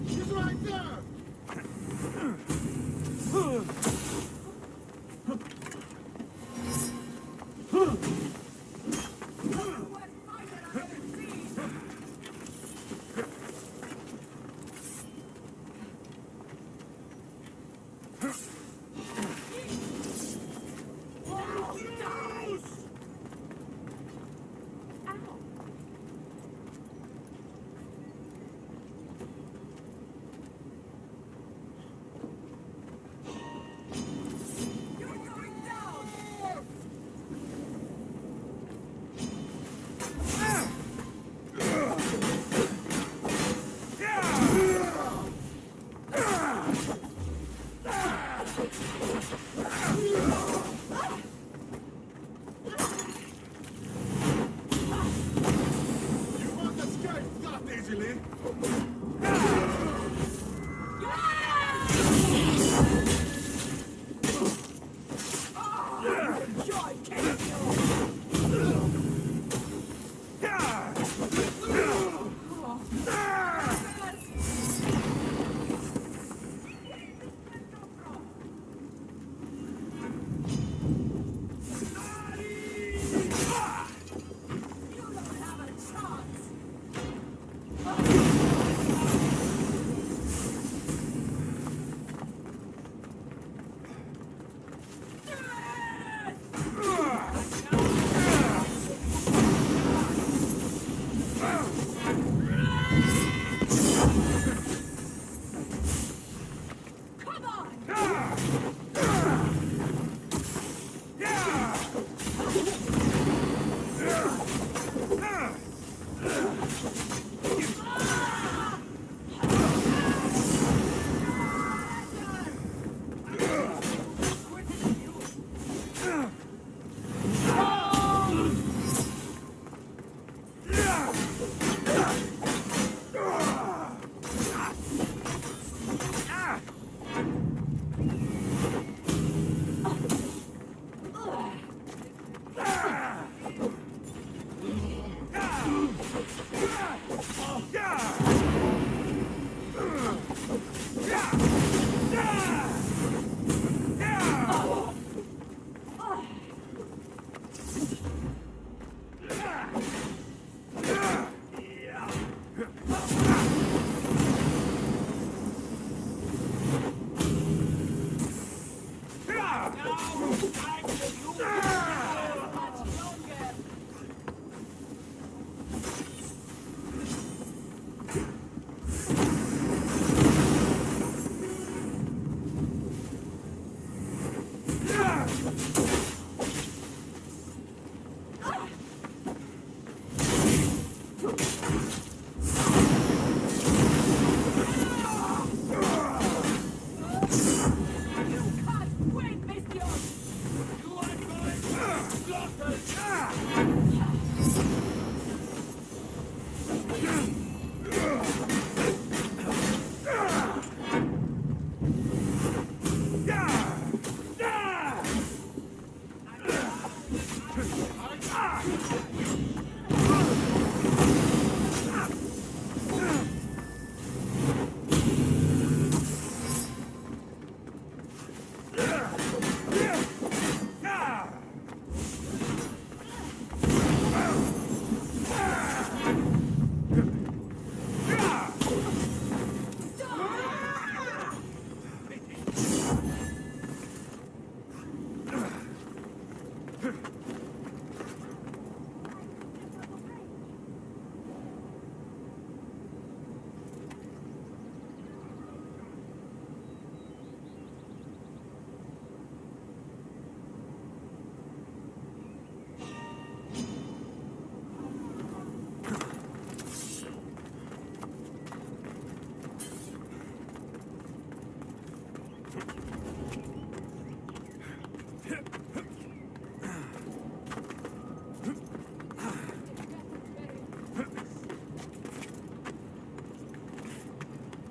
He's right there!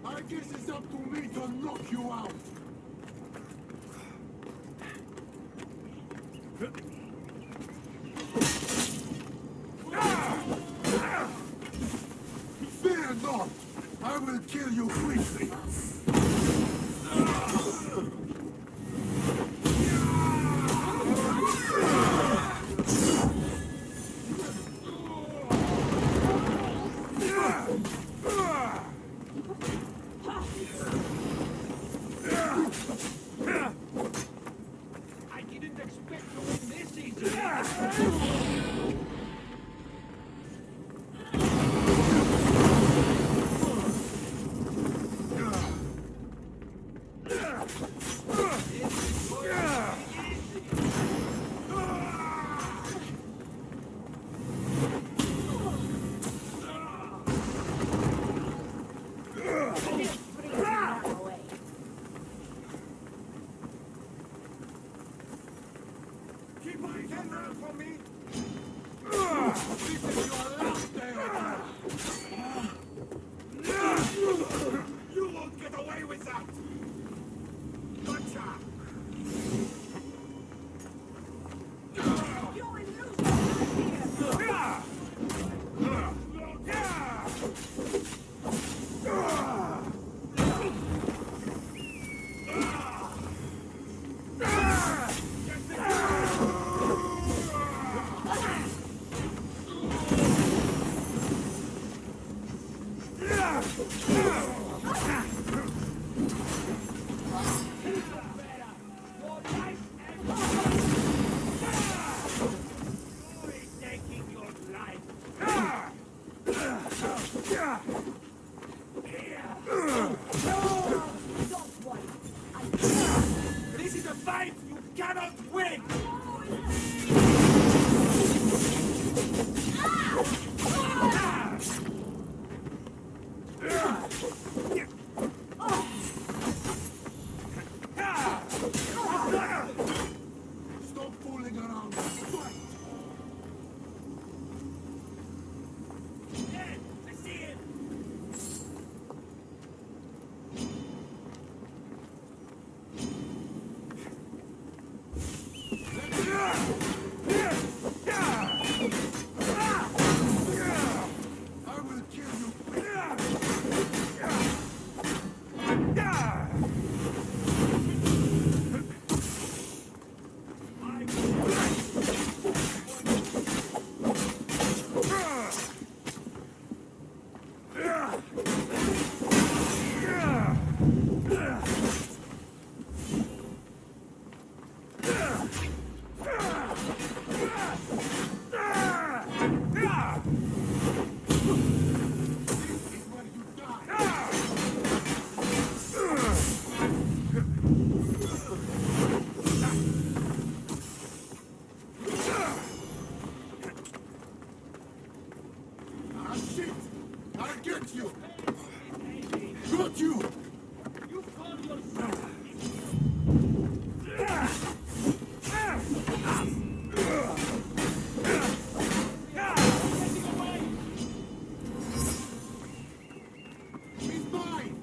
I guess it's up to me to knock you out. Fear not! I will kill you quickly. I didn't expect to win this easily. Keep my hand for me. This is your last day of life. You won't get away with that. Gotcha. This is a fight you cannot win! Stop fooling around. Fight. Ed, I see him! I will kill you. Ah, shit! I'll get you! Got you! You call yourself! He's mine!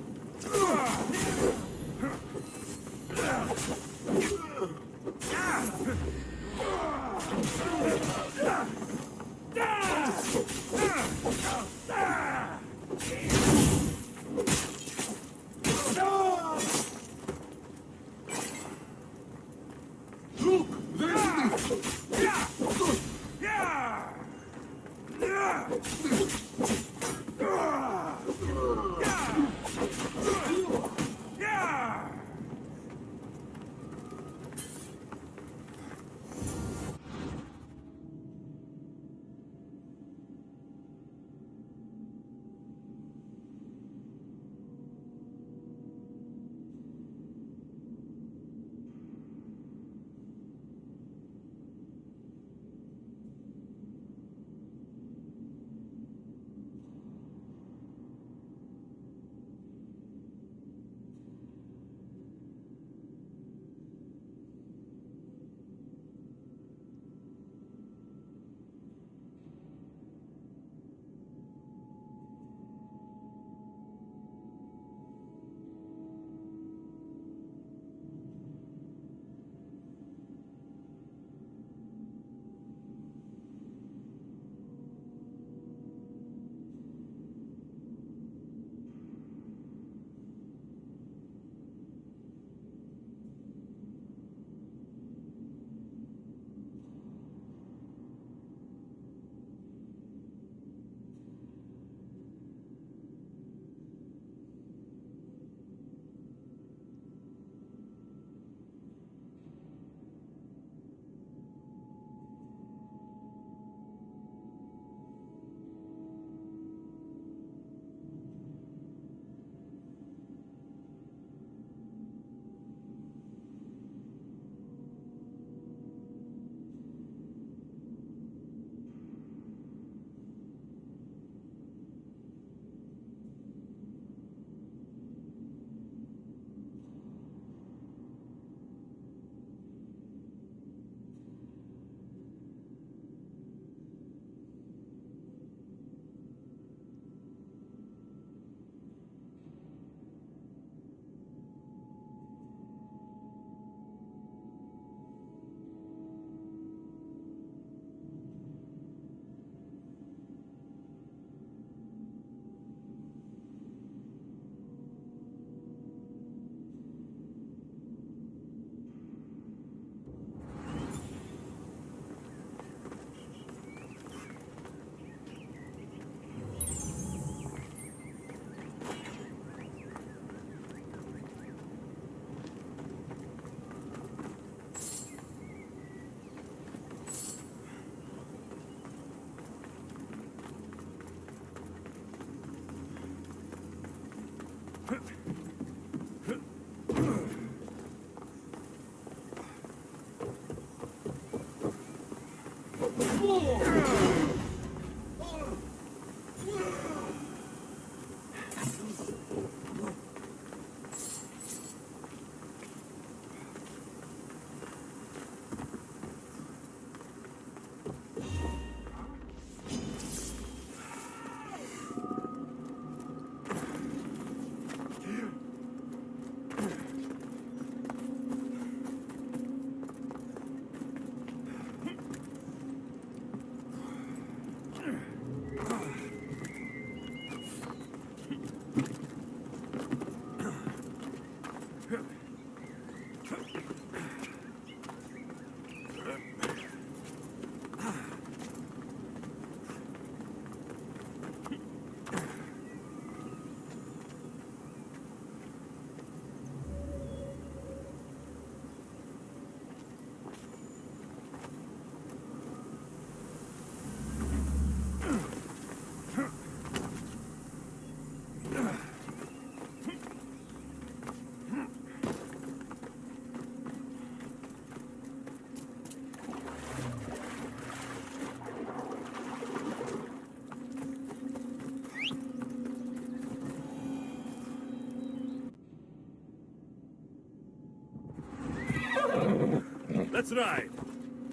Let's ride.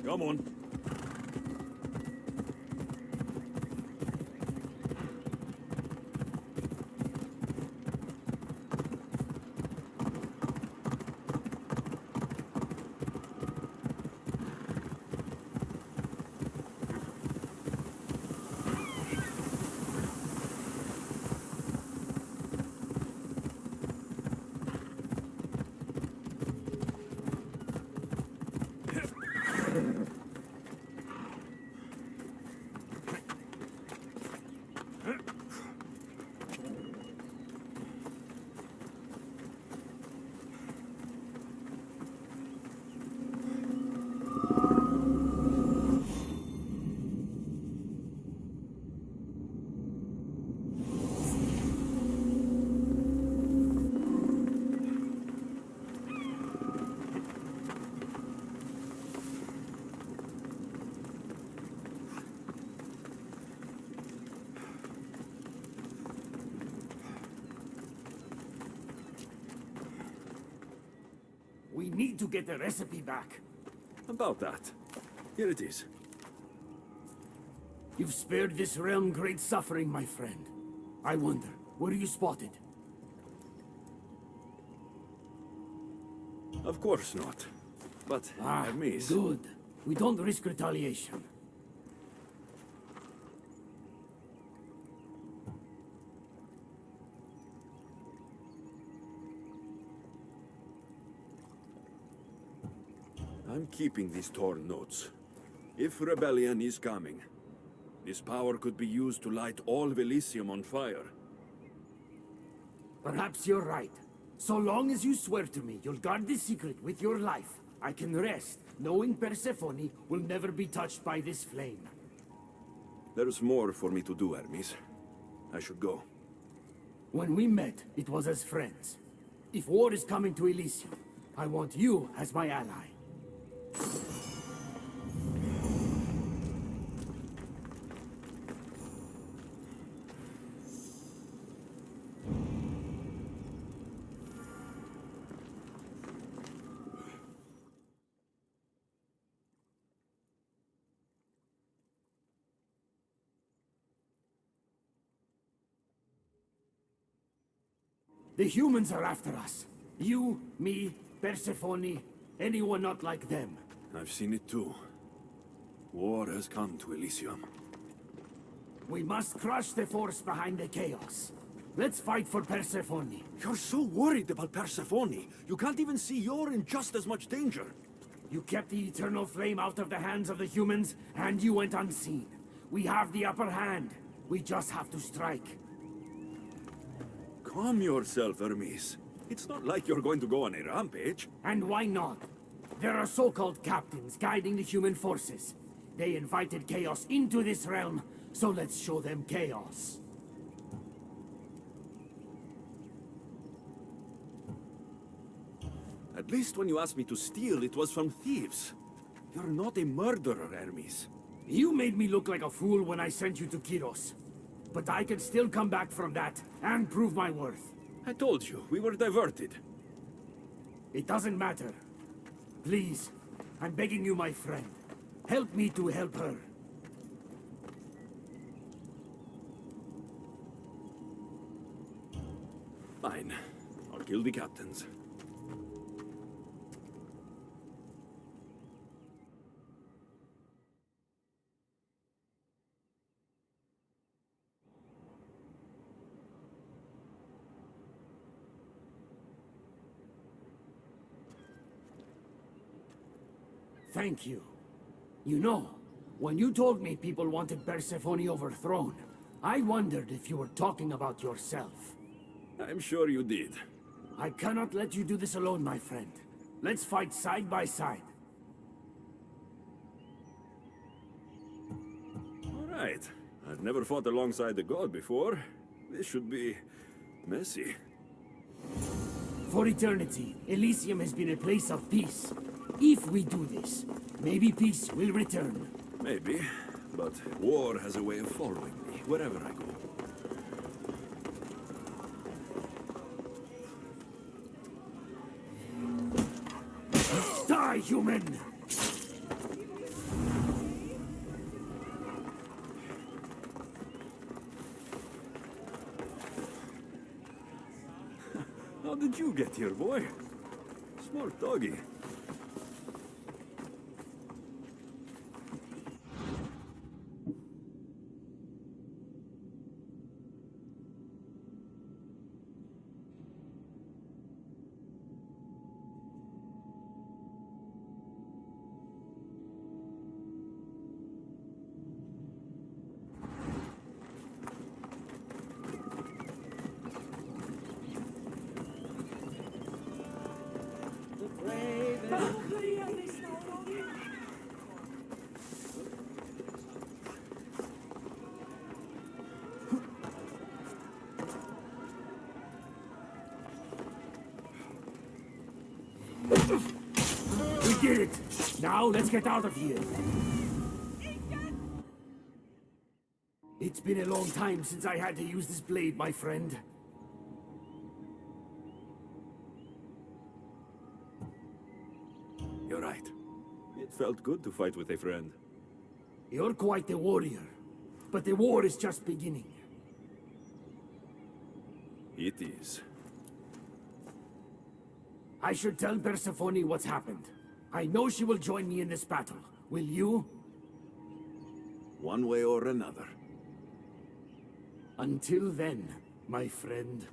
Come on. We need to get the recipe back. About that. Here it is. You've spared this realm great suffering, my friend. I wonder, were you spotted? Of course not. But, Hermes... Good. We don't risk retaliation. I'm keeping these torn notes. If rebellion is coming, this power could be used to light all of Elysium on fire. Perhaps you're right. So long as you swear to me you'll guard this secret with your life, I can rest, knowing Persephone will never be touched by this flame. There's more for me to do, Hermes. I should go. When we met, it was as friends. If war is coming to Elysium, I want you as my ally. The humans are after us. You, me, Persephone, anyone not like them. I've seen it too. War has come to Elysium. We must crush the force behind the chaos. Let's fight for Persephone. You're so worried about Persephone. You can't even see you're in just as much danger. You kept the eternal flame out of the hands of the humans, and you went unseen. We have the upper hand. We just have to strike. Calm yourself, Hermes. It's not like you're going to go on a rampage. And why not? There are so-called captains guiding the human forces. They invited chaos into this realm, so let's show them chaos. At least when you asked me to steal, it was from thieves. You're not a murderer, Hermes. You made me look like a fool when I sent you to Kyros. But I can still come back from that and prove my worth. I told you, we were diverted. It doesn't matter. Please, I'm begging you, my friend. Help me to help her. Fine. I'll kill the captains. Thank you. You know, when you told me people wanted Persephone overthrown, I wondered if you were talking about yourself. I'm sure you did. I cannot let you do this alone, my friend. Let's fight side by side. All right. I've never fought alongside a god before. This should be messy. For eternity, Elysium has been a place of peace. If we do this, maybe peace will return. Maybe, but war has a way of following me wherever I go. Die, human! How did you get here, boy? Smart doggy. We did it! Now let's get out of here. It's been a long time since I had to use this blade, my friend. You're right. It felt good to fight with a friend. You're quite a warrior, but the war is just beginning. It is. I should tell Persephone what's happened. I know she will join me in this battle. Will you? One way or another. Until then, my friend.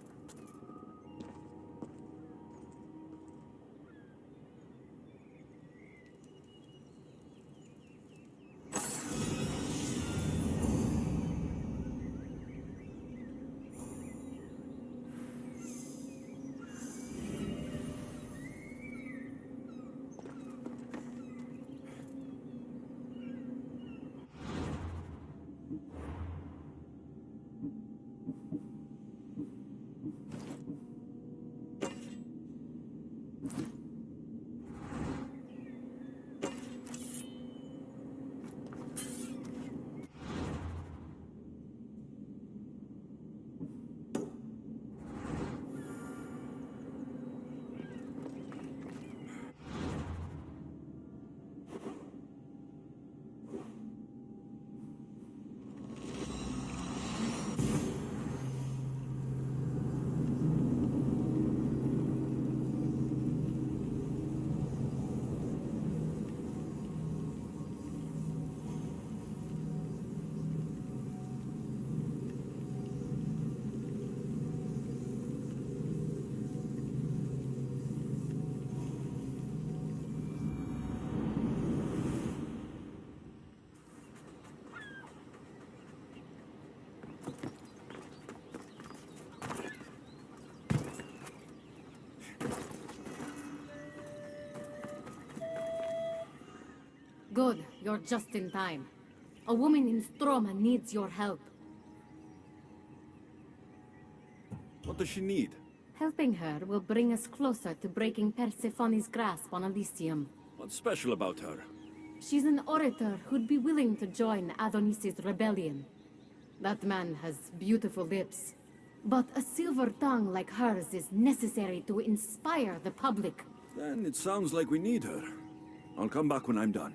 Good, you're just in time. A woman in Stroma needs your help. What does she need? Helping her will bring us closer to breaking Persephone's grasp on Elysium. What's special about her? She's an orator who'd be willing to join Adonis's rebellion. That man has beautiful lips, but a silver tongue like hers is necessary to inspire the public. Then it sounds like we need her. I'll come back when I'm done.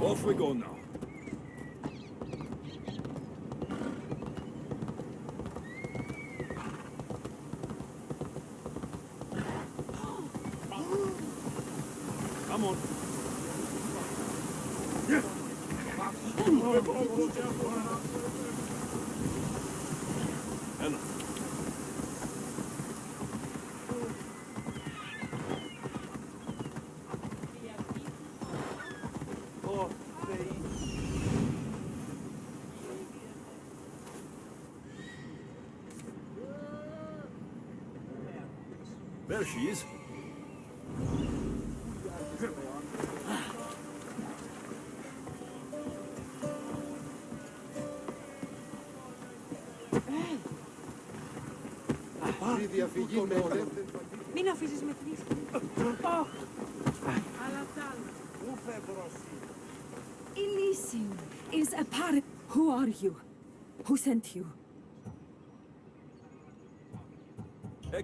Off we go now. Come on. Ella. There she is. Μην αφήσεις με κλείσει. Elysium is a parrot. Who are you? Who sent you?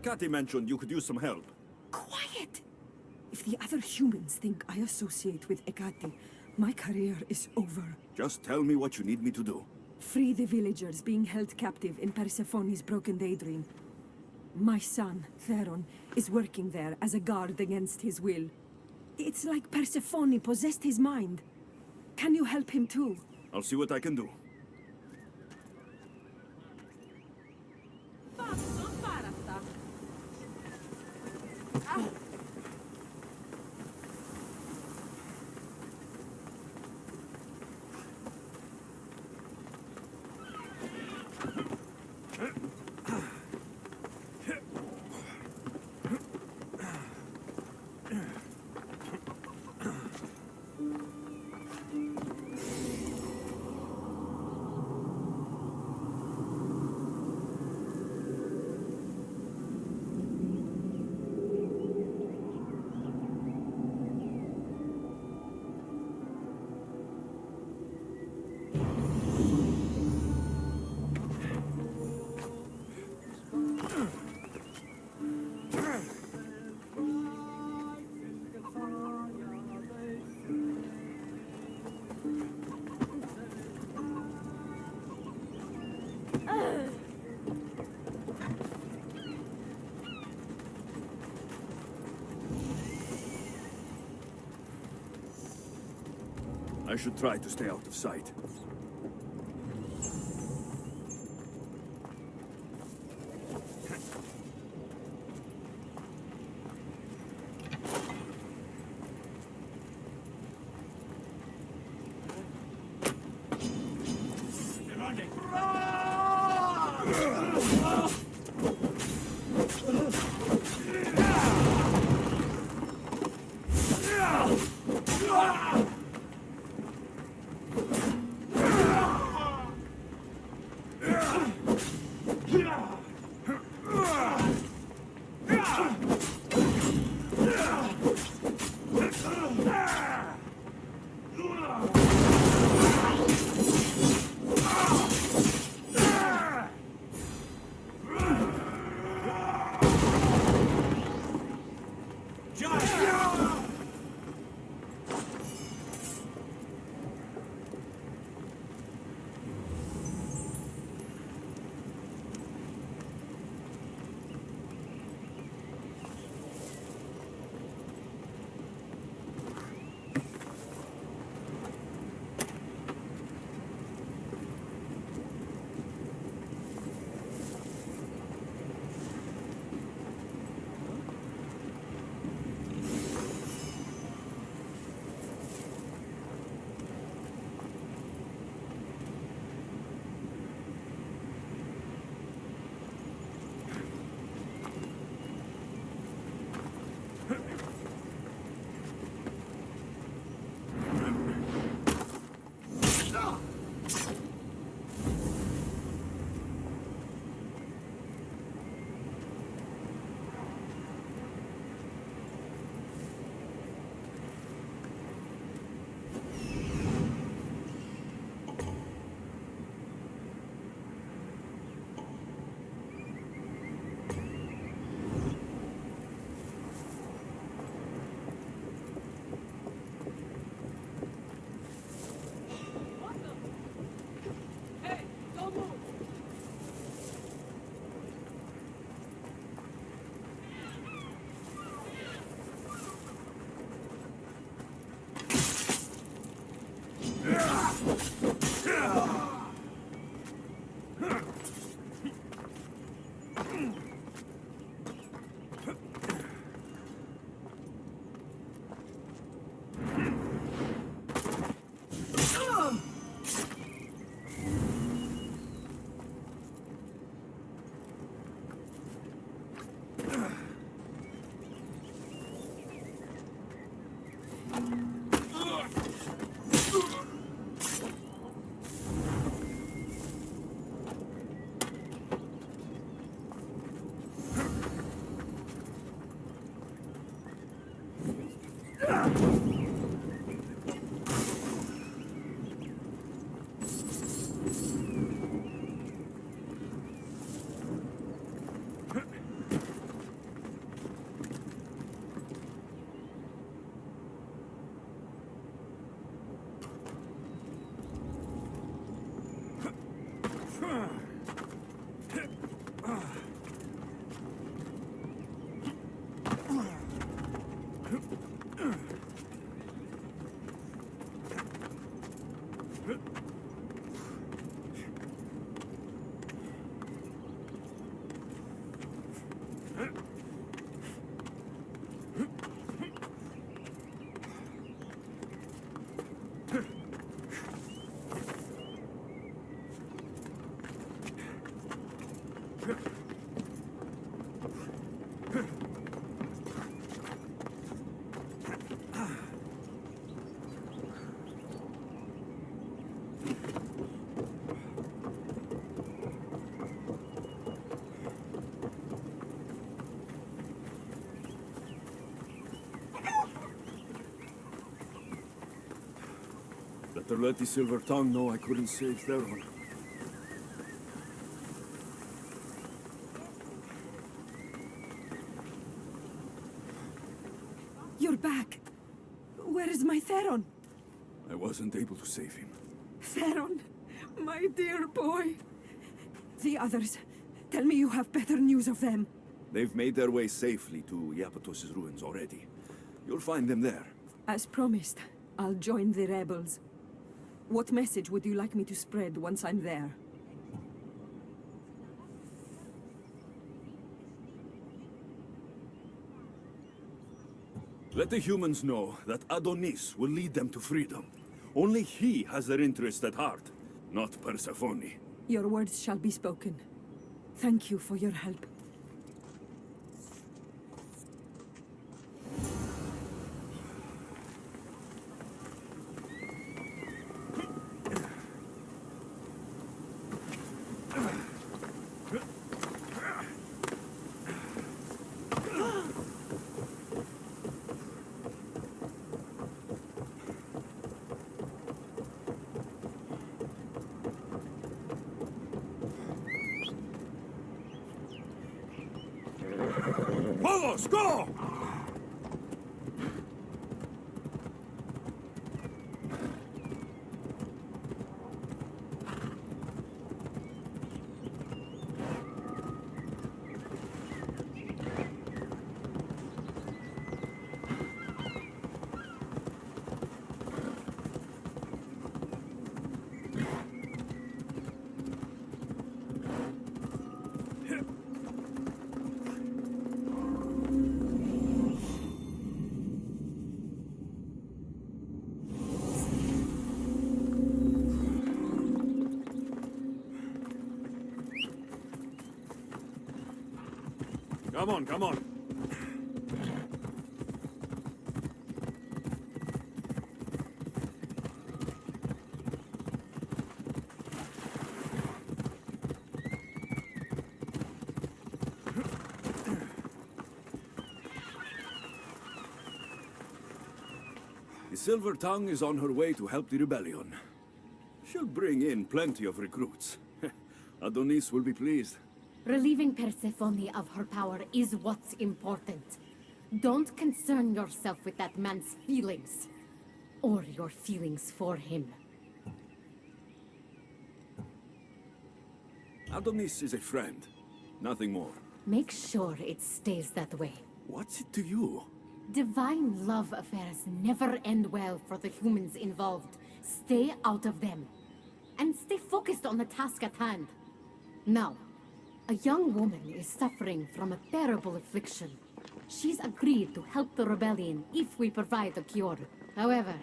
Kati mentioned you could use some help. Quiet! If the other humans think I associate with Ekati, my career is over. Just tell me what you need me to do. Free the villagers being held captive in Persephone's broken daydream. My son, Theron, is working there as a guard against his will. It's like Persephone possessed his mind. Can you help him too? I'll see what I can do. I should try to stay out of sight. better let the Silver Tongue know I couldn't save Theron. You're back. Where is my Theron? I wasn't able to save him. Theron, my dear boy. The others, tell me you have better news of them. They've made their way safely to Iapetos' ruins already. You'll find them there. As promised, I'll join the rebels. What message would you like me to spread once I'm there? Let the humans know that Adonis will lead them to freedom. Only he has their interest at heart, not Persephone. Your words shall be spoken. Thank you for your help. Vamos, go! Come on, come on. The Silver Tongue is on her way to help the rebellion. She'll bring in plenty of recruits. Adonis will be pleased. Relieving Persephone of her power is what's important. Don't concern yourself with that man's feelings. Or your feelings for him. Adonis is a friend. Nothing more. Make sure it stays that way. What's it to you? Divine love affairs never end well for the humans involved. Stay out of them. And stay focused on the task at hand. Now, a young woman is suffering from a terrible affliction. She's agreed to help the rebellion if we provide a cure. However,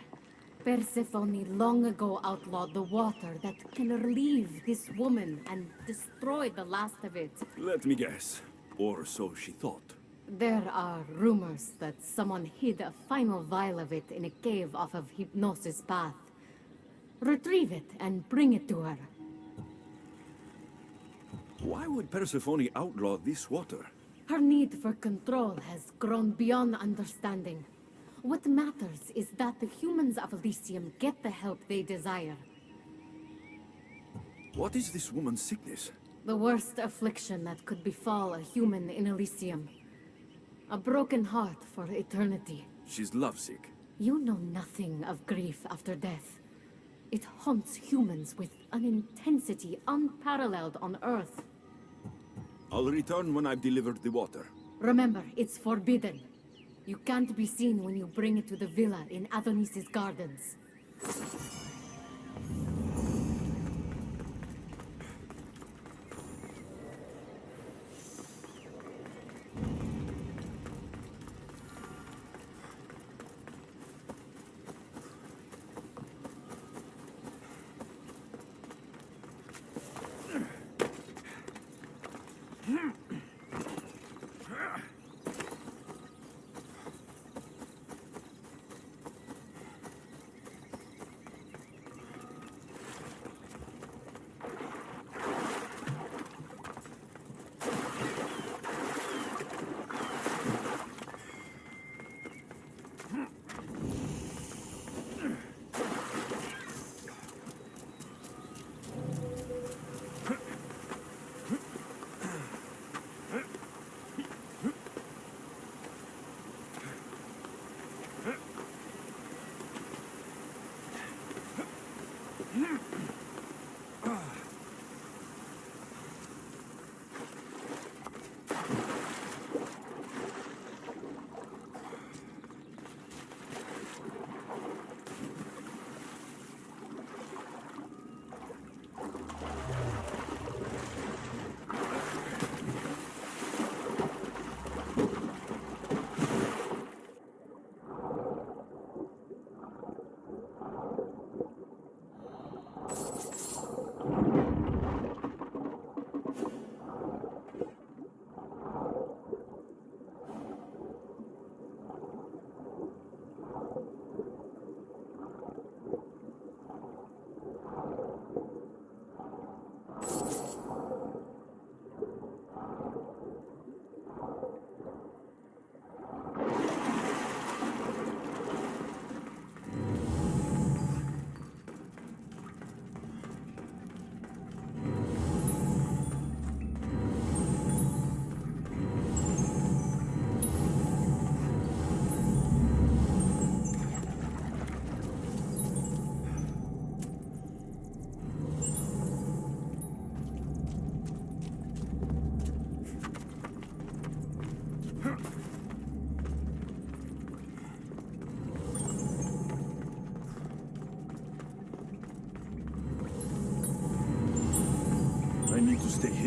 Persephone long ago outlawed the water that can relieve this woman and destroy the last of it. Let me guess. Or so she thought. There are rumors that someone hid a final vial of it in a cave off of Hypnosis Path. Retrieve it and bring it to her. Why would Persephone outlaw this water? Her need for control has grown beyond understanding. What matters is that the humans of Elysium get the help they desire. What is this woman's sickness? The worst affliction that could befall a human in Elysium. A broken heart for eternity. She's lovesick. You know nothing of grief after death. It haunts humans with an intensity unparalleled on Earth. I'll return when I've delivered the water. Remember, it's forbidden. You can't be seen when you bring it to the villa in Adonis's gardens.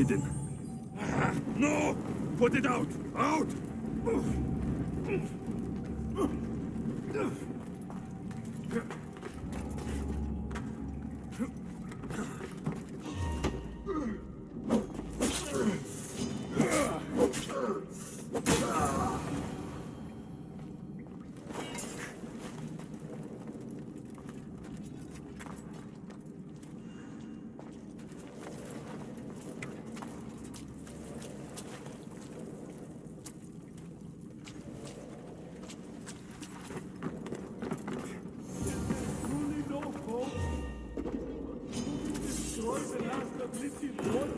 hidden. No! Put it out! Out! Truly no hope. Destroy the last of little water.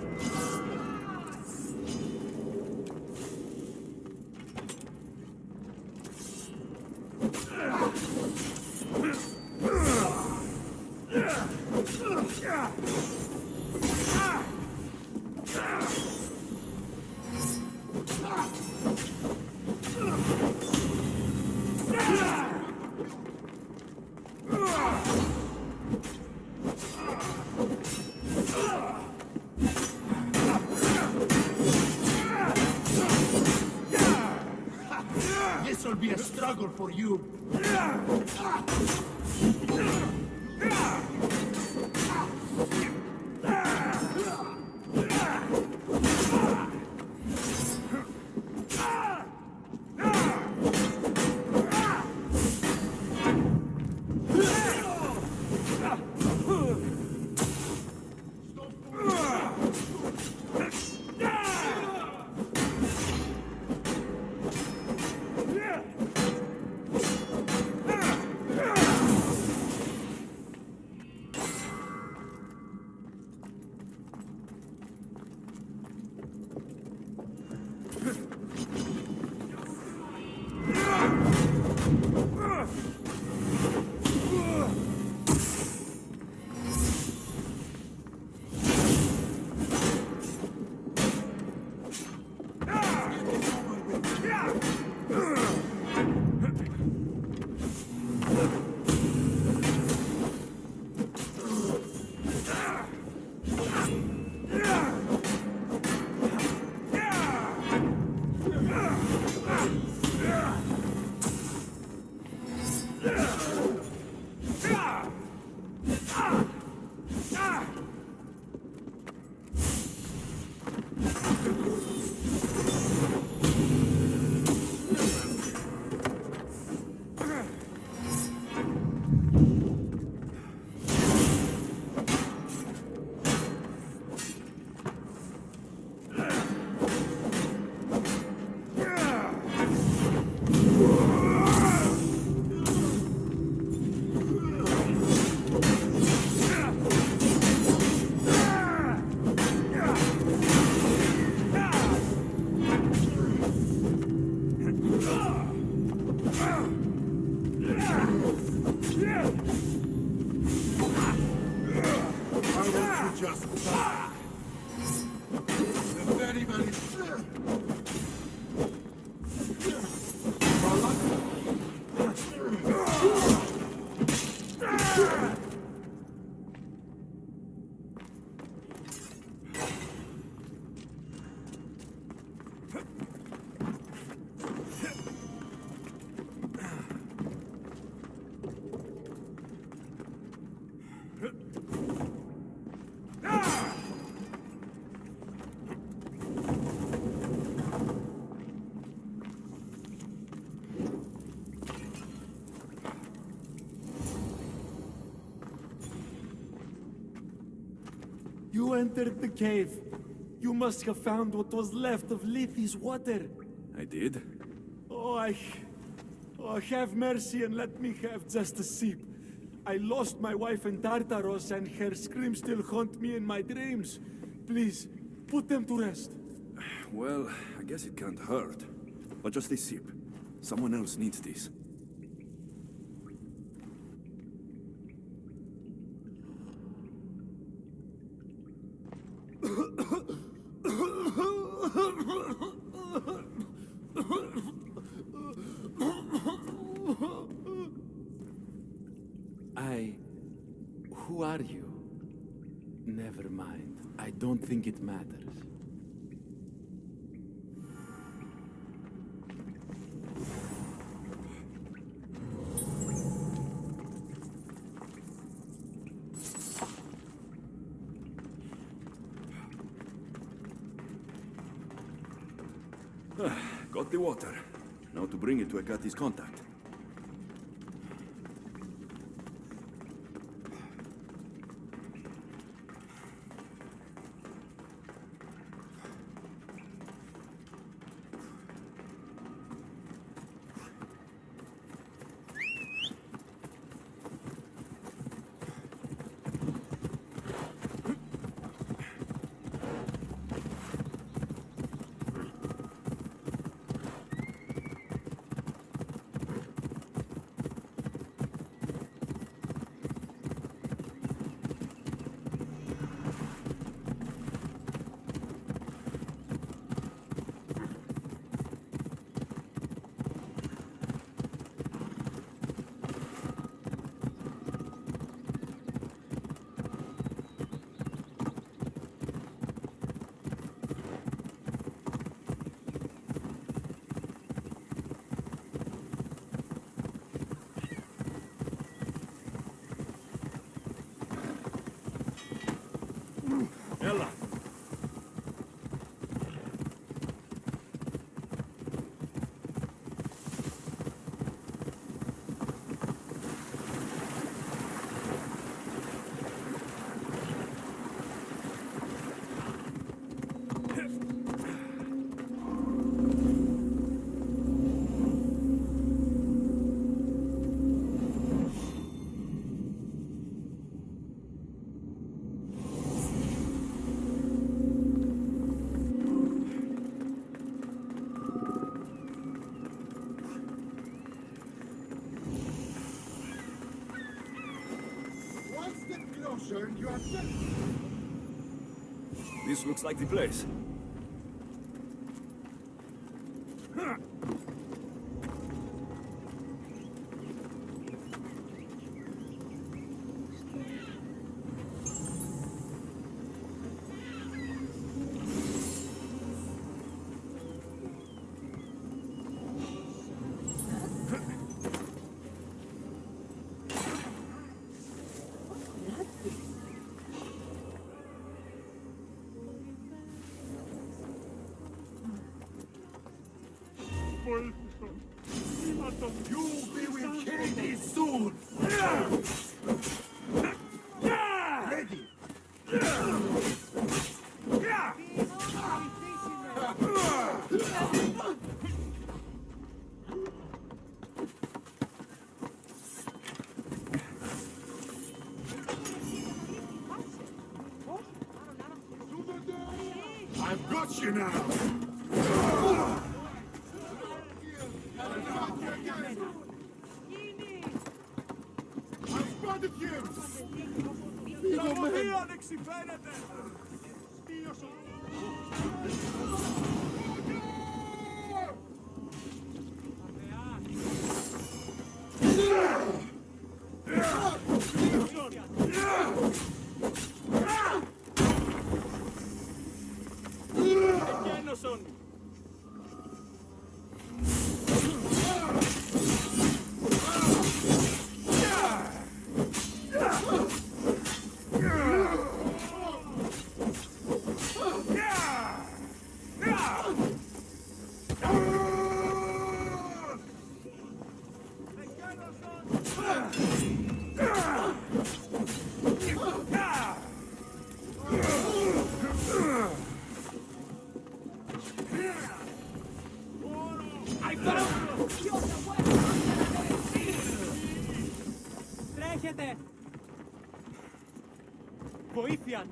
This'll be a struggle for you. You entered the cave. You must have found what was left of Lethi's water. I did? Oh, have mercy and let me have just a sip. I lost my wife in Tartaros and her screams still haunt me in my dreams. Please, put them to rest. Well, I guess it can't hurt. But just a sip. Someone else needs this. Who are you? Never mind. I don't think it matters. Got the water. Now to bring it to Agate's contact. Ella! This looks like the place. You be with Katie soon! Ready! I've got you now! Τρέχετε! Βοήθεια!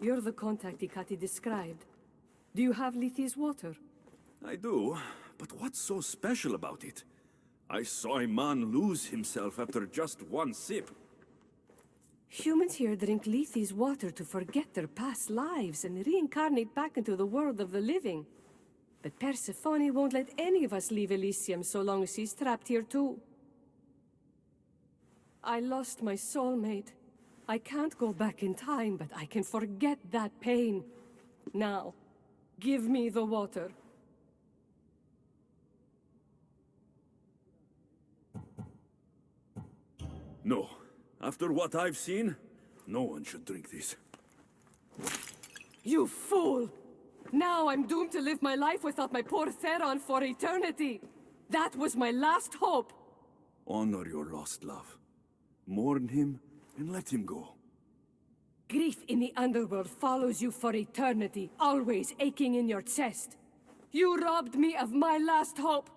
You're the contact Ikati described. Do you have Lethi's water? I do, but what's so special about it? I saw a man lose himself after just one sip. Humans here drink Lethi's water to forget their past lives and reincarnate back into the world of the living. But Persephone won't let any of us leave Elysium so long as she's trapped here too. I lost my soulmate. I can't go back in time, but I can forget that pain. Now, give me the water. No. After what I've seen, no one should drink this. You fool! Now I'm doomed to live my life without my poor Theron for eternity! That was my last hope! Honor your lost love. Mourn him and let him go. Grief in the underworld follows you for eternity, always aching in your chest. You robbed me of my last hope.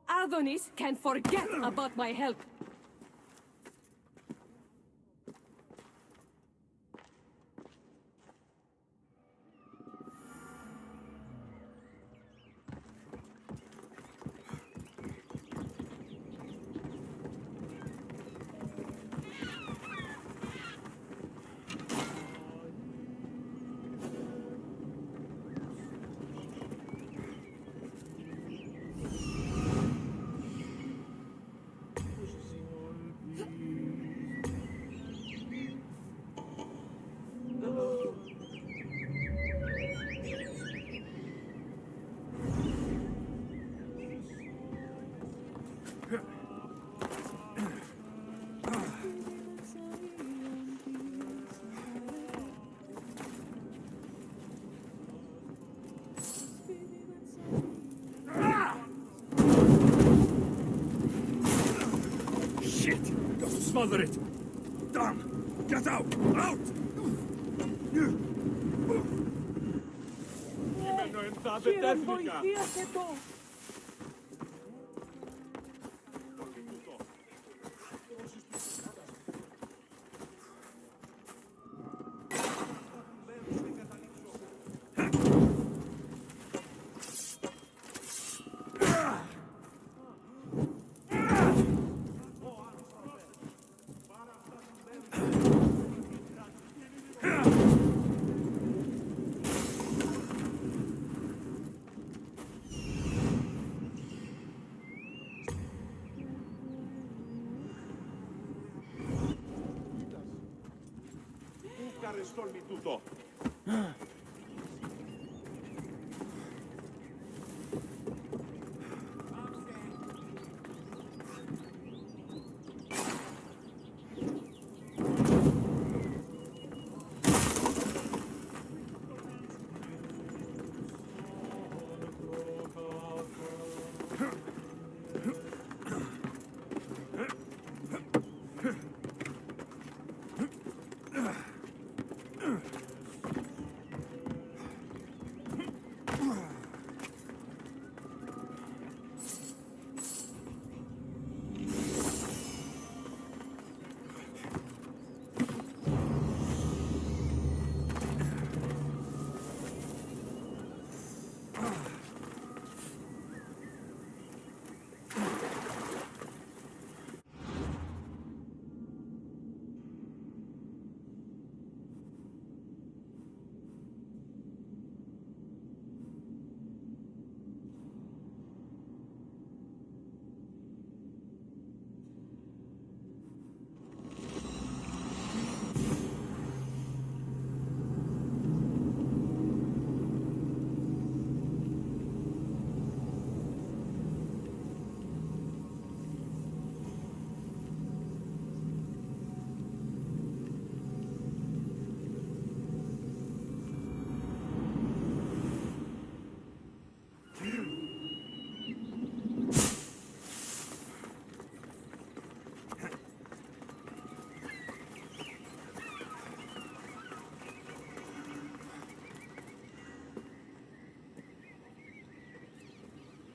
Adonis can forget about my help. Smother it! Done! Get out! Out! stolmi tutto.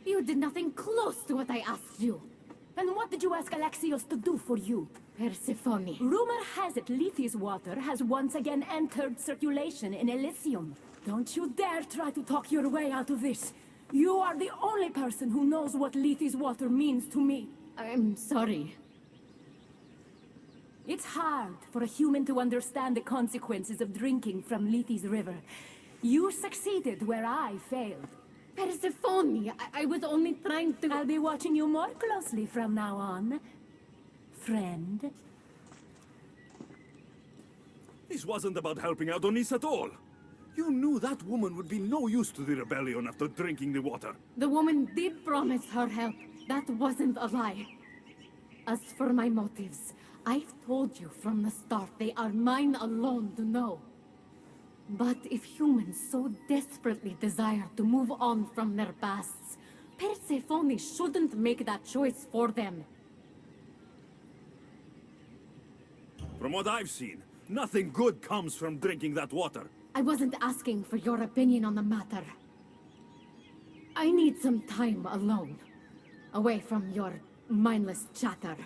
You did nothing close to what I asked you. And what did you ask Alexios to do for you? Persephone. Rumor has it Lethes water has once again entered circulation in Elysium. Don't you dare try to talk your way out of this. You are the only person who knows what Lethes water means to me. I'm sorry. It's hard for a human to understand the consequences of drinking from Lethes River. You succeeded where I failed. Persephone, I was only trying to... I'll be watching you more closely from now on, friend. This wasn't about helping Adonis at all. You knew that woman would be no use to the rebellion after drinking the water. The woman did promise her help. That wasn't a lie. As for my motives, I've told you from the start they are mine alone to know. But if humans so desperately desire to move on from their pasts, Persephone shouldn't make that choice for them. From what I've seen, nothing good comes from drinking that water. I wasn't asking for your opinion on the matter. I need some time alone, away from your mindless chatter.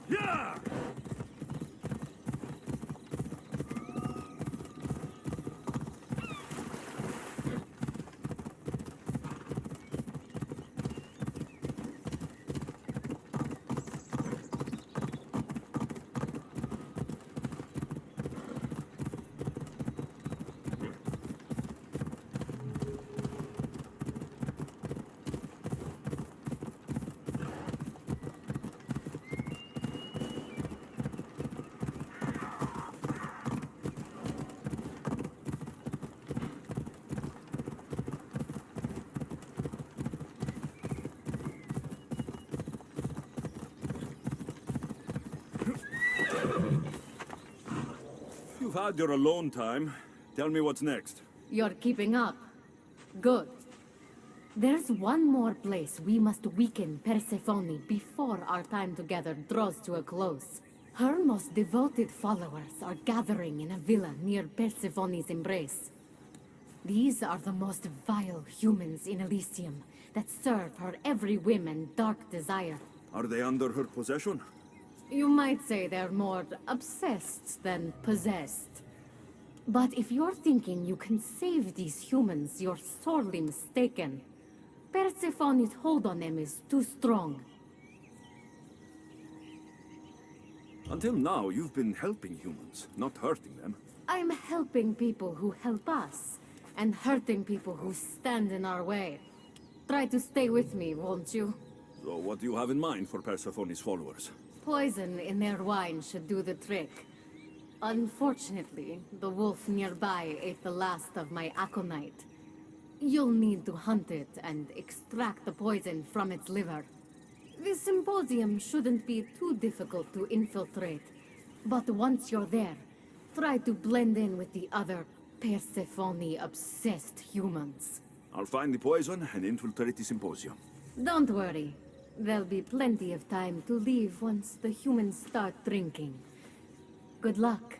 Yeah! you've had your alone time, tell me what's next. You're keeping up. Good. There's one more place we must weaken Persephone before our time together draws to a close. Her most devoted followers are gathering in a villa near Persephone's embrace. These are the most vile humans in Elysium that serve her every whim and dark desire. Are they under her possession? You might say they're more obsessed than possessed. But if you're thinking you can save these humans, you're sorely mistaken. Persephone's hold on them is too strong. Until now, you've been helping humans, not hurting them. I'm helping people who help us, and hurting people who stand in our way. Try to stay with me, won't you? So what do you have in mind for Persephone's followers? Poison in their wine should do the trick. Unfortunately, the wolf nearby ate the last of my aconite. You'll need to hunt it and extract the poison from its liver. This symposium shouldn't be too difficult to infiltrate, but once you're there, try to blend in with the other Persephone-obsessed humans. I'll find the poison and infiltrate the symposium. Don't worry. There'll be plenty of time to leave once the humans start drinking. Good luck.